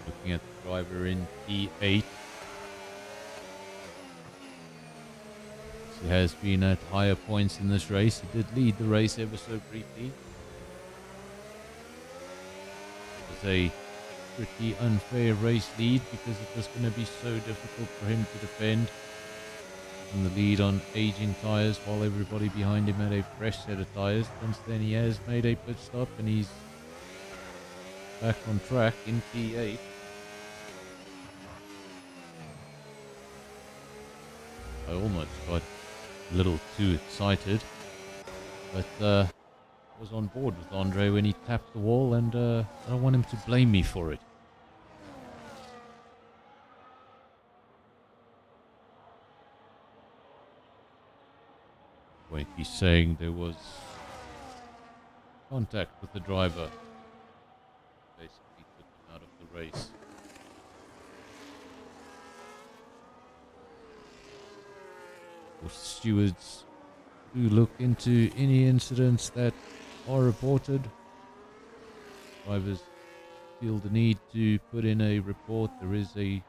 S6: Looking at the driver in P8. He has been at higher points in this race. He did lead the race ever so briefly. It was a pretty unfair race lead because it was going to be so difficult for him to defend. in the lead on aging tyres while everybody behind him had a fresh set of tyres. Since then he has made a pit stop and he's back on track in P8. I almost got a little too excited, but I was on board with Andre when he tapped the wall, and I don't want him to blame me for it. Wait, he's saying there was contact with the driver. Basically took him out of the race. Of course, stewards do look into any incidents that are reported. Drivers feel the need to put in a report. There is a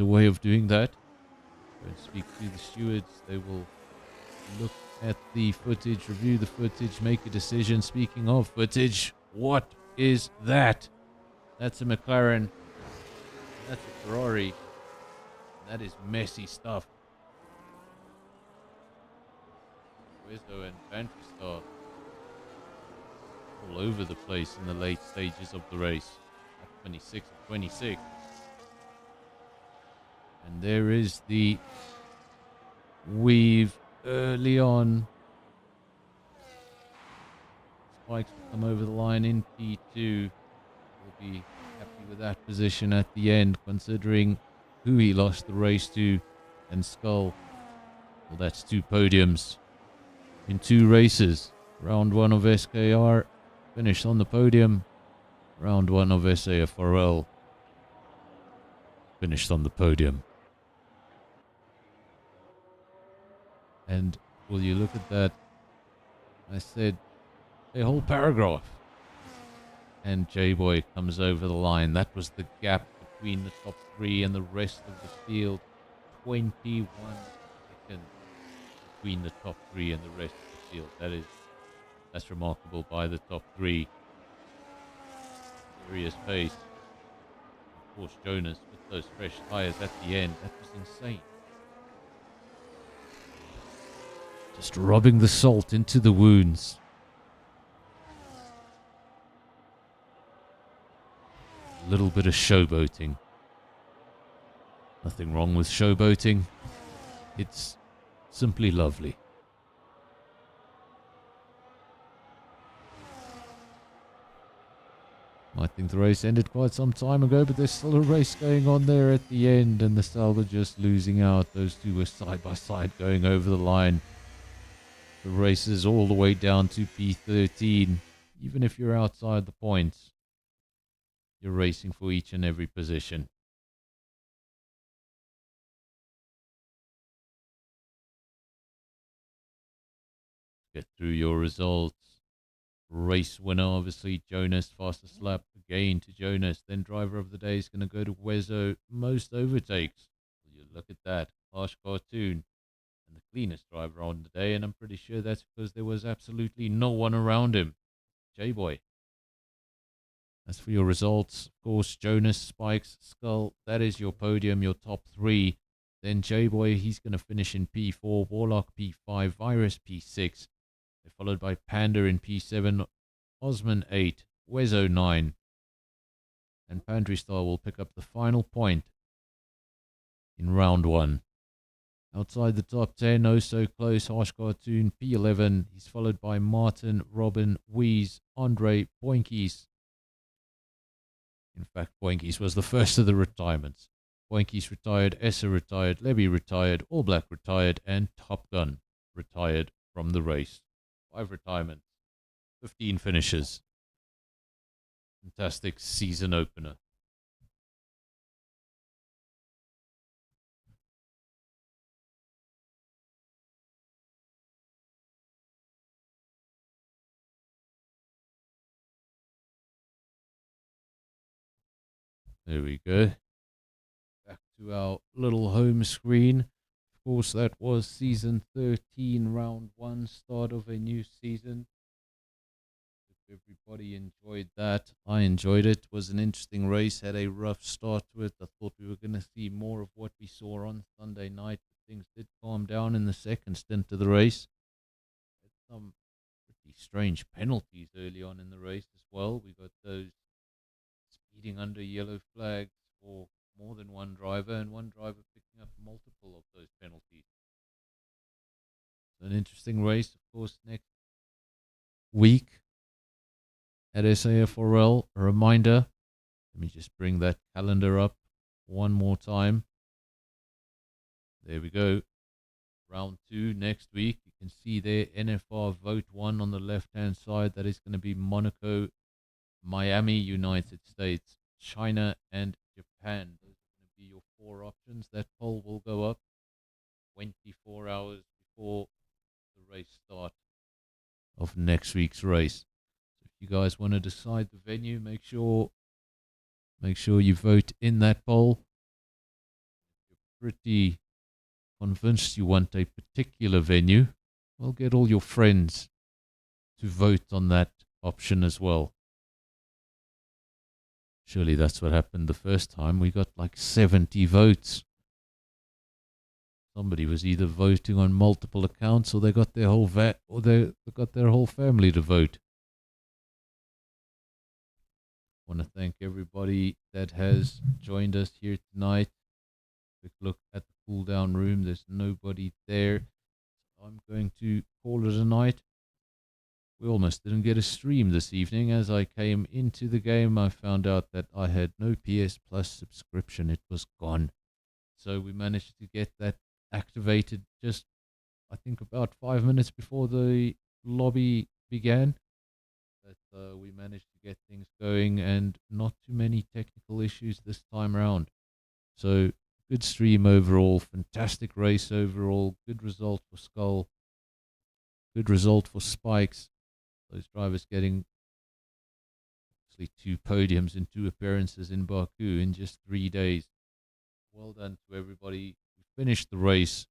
S6: way of doing that. Go and speak to the stewards. They will look at the footage, review the footage, make a decision. Speaking of footage, what is that? That's a McLaren. That's a Ferrari. That is messy stuff. Rizzo and Banfister all over the place in the late stages of the race. At 26 of 26. And there is the weave early on. Spikes will come over the line in P2. Will be happy with that position at the end, considering who he lost the race to. And Skull, well, that's 2 podiums in 2 races. Round 1 of SKR finished on the podium. Round 1 of SAFRL finished on the podium. And will you look at that? I said a whole paragraph. And J-Boy comes over the line. That was the gap between the top 3 and the rest of the field. 21 seconds between the top 3 and the rest of the field. That's remarkable by the top 3. Serious pace. Of course, Jonas with those fresh tyres at the end. That was insane. Just rubbing the salt into the wounds. A little bit of showboating. Nothing wrong with showboating. It's simply lovely. I think the race ended quite some time ago, but there's still a race going on there at the end, and the Stalga just losing out. Those two were side by side going over the line. The race is all the way down to P13. Even if you're outside the points, you're racing for each and every position. Get through your results. Race winner, obviously, Jonas. Fastest lap again to Jonas. Then driver of the day is going to go to Wezo. Most overtakes. You look at that. Harsh Cartoon. And the cleanest driver on the day. And I'm pretty sure that's because there was absolutely no one around him. J-Boy. As for your results, of course, Jonas, Spikes, Skull. That is your podium, your top 3. Then J-Boy, he's going to finish in P4. Warlock P5. Virus P6. They're followed by Panda in P7, Osman 8, Wezo 9, and Pantry Star will pick up the final point in round 1. Outside the top 10, oh so close, Harsh Cartoon P11. He's followed by Martin, Robin, Wheeze, Andre, Boinkies. In fact, Boinkies was the first of the retirements. Boinkies retired, Essa retired, Levy retired, All Black retired, and Top Gun retired from the race. 5 retirements, 15 finishes. Fantastic season opener. There we go. Back to our little home screen. Of course, that was season 13, round 1, start of a new season. everybody enjoyed that. I enjoyed it. It was an interesting race. Had a rough start to it. I thought we were going to see more of what we saw on Sunday night. But things did calm down in the second stint of the race. Had some pretty strange penalties early on in the race as well. We got those speeding under yellow flags for more than one driver, and one driver picking up multiple of those penalties. So an interesting race, of course, next week at SAFRL. A reminder, let me just bring that calendar up one more time. There we go. Round 2 next week. You can see there NFR Vote 1 on the left-hand side. That is going to be Monaco, Miami, United States, China, and Japan. Those are going to be your 4 options. That poll will go up 24 hours before the race start of next week's race. So if you guys want to decide the venue, make sure you vote in that poll. If you're pretty convinced you want a particular venue, well, get all your friends to vote on that option as well. Surely that's what happened the first time. We got like 70 votes. Somebody was either voting on multiple accounts, or they got their whole they got their whole family to vote. I want to thank everybody that has joined us here tonight. Quick look at the cool down room. There's nobody there. I'm going to call it a night. We almost didn't get a stream this evening. As I came into the game, I found out that I had no PS Plus subscription. It was gone. So we managed to get that activated just, I think, about 5 minutes before the lobby began. But we managed to get things going, and not too many technical issues this time around. So good stream overall, fantastic race overall, good result for Skull, good result for Spikes. Those drivers getting obviously 2 podiums and 2 appearances in Baku in just 3 days. Well done to everybody who finished the race.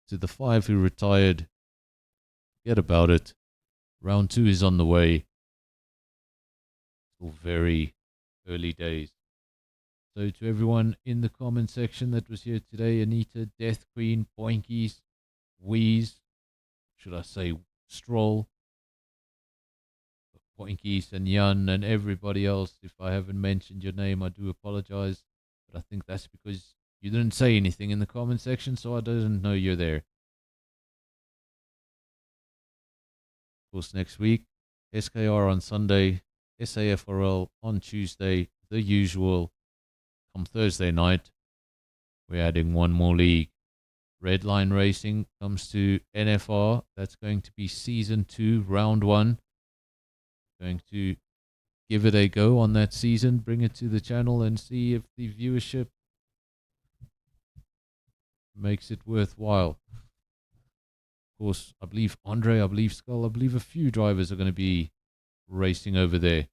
S6: To the 5 who retired, forget about it. Round 2 is on the way. Still very early days. So to everyone in the comment section that was here today, Anita, Death Queen, Boinkies, Wheeze, should I say Stroll, Boinkies and Jan, and everybody else, if I haven't mentioned your name, I do apologize. But I think that's because you didn't say anything in the comment section, so I didn't know you're there. Of course, next week, SKR on Sunday, SAFRL on Tuesday, the usual. Come Thursday night, we're adding one more league. Redline Racing comes to NFR. That's going to be Season 2, Round 1. Going to give it a go on that season, bring it to the channel, and see if the viewership makes it worthwhile. Of course, I believe Andre, I believe Skull, I believe a few drivers are going to be racing over there.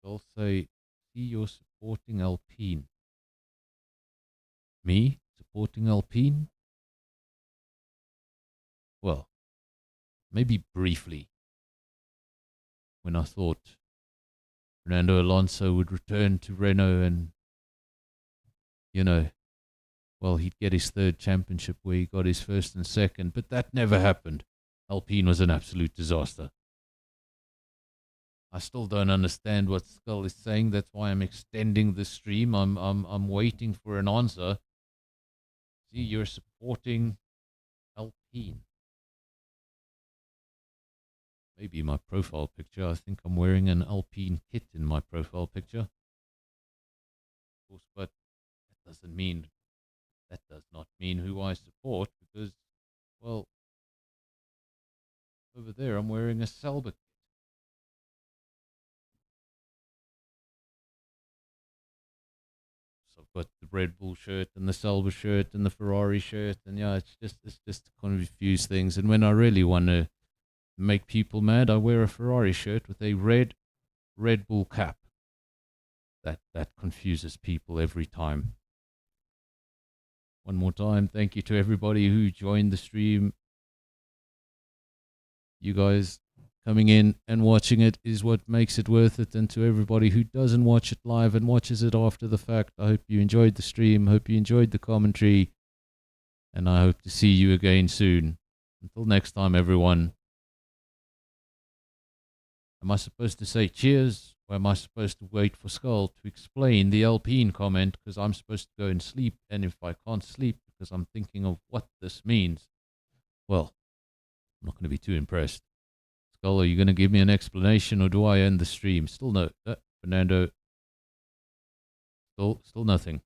S6: I'll say, see, you're supporting Alpine. Me? Supporting Alpine? Well, maybe briefly. When I thought Fernando Alonso would return to Renault and, you know, well, he'd get his 3rd championship where he got his 1st and 2nd, but that never happened. Alpine was an absolute disaster. I still don't understand what Skull is saying. That's why I'm extending the stream. I'm waiting for an answer. See, you're supporting Alpine. Maybe my profile picture. I think I'm wearing an Alpine kit in my profile picture. Of course, but that does not mean who I support, because, well, over there I'm wearing a Selber kit. So I've got the Red Bull shirt and the Selber shirt and the Ferrari shirt, and yeah, it's just to confuse things. And when I really want to make people mad, I wear a Ferrari shirt with a red Red Bull cap. That confuses people every time. One more time, thank you to everybody who joined the stream. You guys coming in and watching it is what makes it worth it. And to everybody who doesn't watch it live and watches it after the fact, I hope you enjoyed the stream, hope you enjoyed the commentary, and I hope to see you again soon. Until next time, everyone. Am I supposed to say cheers, or am I supposed to wait for Skull to explain the Alpine comment, because I'm supposed to go and sleep, and if I can't sleep because I'm thinking of what this means, well, I'm not going to be too impressed. Skull, are you going to give me an explanation, or do I end the stream? Still no. Fernando. Still nothing.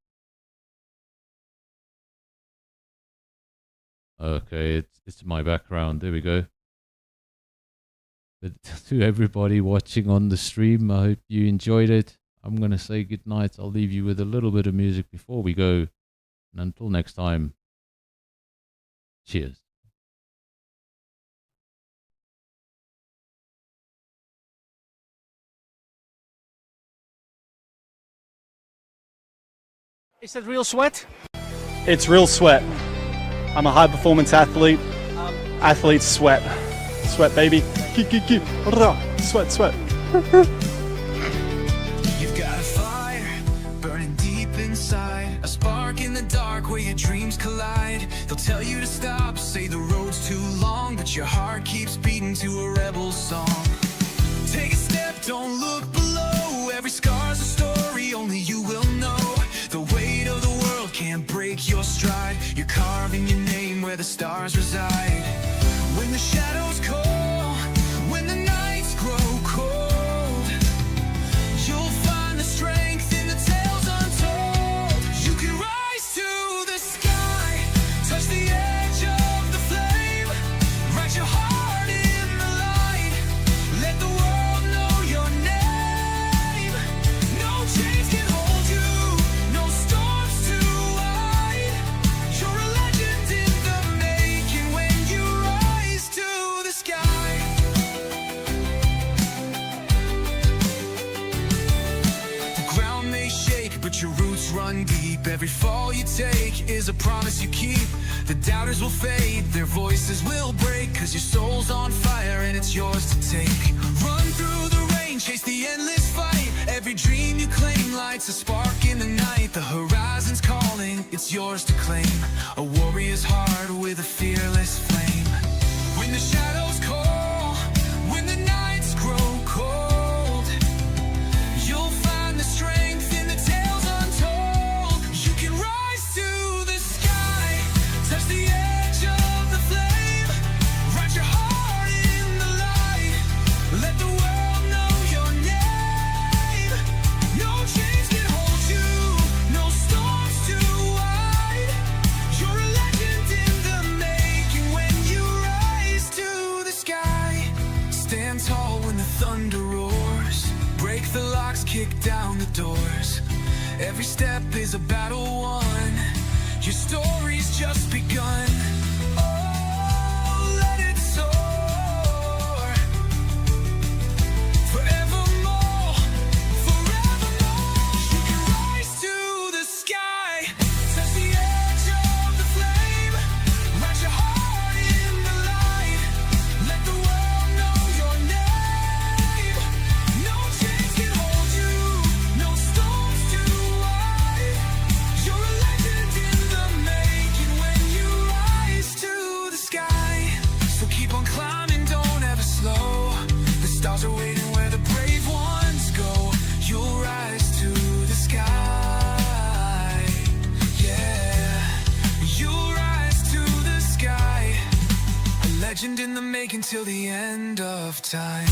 S6: Okay, it's my background. There we go. But to everybody watching on the stream, I hope you enjoyed it. I'm going to say good night. I'll leave you with a little bit of music before we go. And until next time, cheers.
S7: Is that real sweat?
S8: It's real sweat. I'm a high performance athlete. Athletes sweat. Sweat, baby. Sweat, sweat.
S4: You've got a fire burning deep inside, a spark in the dark where your dreams collide. They'll tell you to stop, say the road's too long, but your heart keeps beating to a rebel song. Take a step, don't look below. Every scar's a story, only you will know. The weight of the world can't break your stride. You're carving your name where the stars reside. When the shadows call, when the nights grow cold, you'll find the strength in the tales untold. You can rise to the sky, touch the edge of the flame, write your heart in the light, let the world know your name. No chains can hold you, no storms too wide. You're a legend in the making when you rise to the sky. The ground may shake, but your roots run deep. Every fall you take is a promise you keep. The doubters will fade, their voices will break, 'cause your soul's on fire and it's yours to take. Run through the rain, chase the endless fight. Every dream you claim lights a spark in the night. The horizon's calling, it's yours to claim. A warrior's heart with a fearless flame. When the shadows call, when the nights grow cold, you'll find the strength in the tales untold. You can rise to the sky, touch the edge of the flame, write your heart in the light, let the world know your name. No chains can hold you, no storms too wide. You're a legend in the making when you rise to the sky. Stand tall when the thunder roars, break the locks, kick down the doors. Every step is a battle won, your story's just begun. Oh, let it soar, forevermore, forevermore. You can rise to the sky, touch the edge of the flame, write your heart in the light, let the world know your name. No chains can hold you, no storms too wide. You're a legend in the making when you rise to the sky. So keep on climbing, don't ever slow. The stars are waiting where the brave ones go. You'll rise to the sky. Yeah, you'll rise to the sky. A legend in the making till the end of time.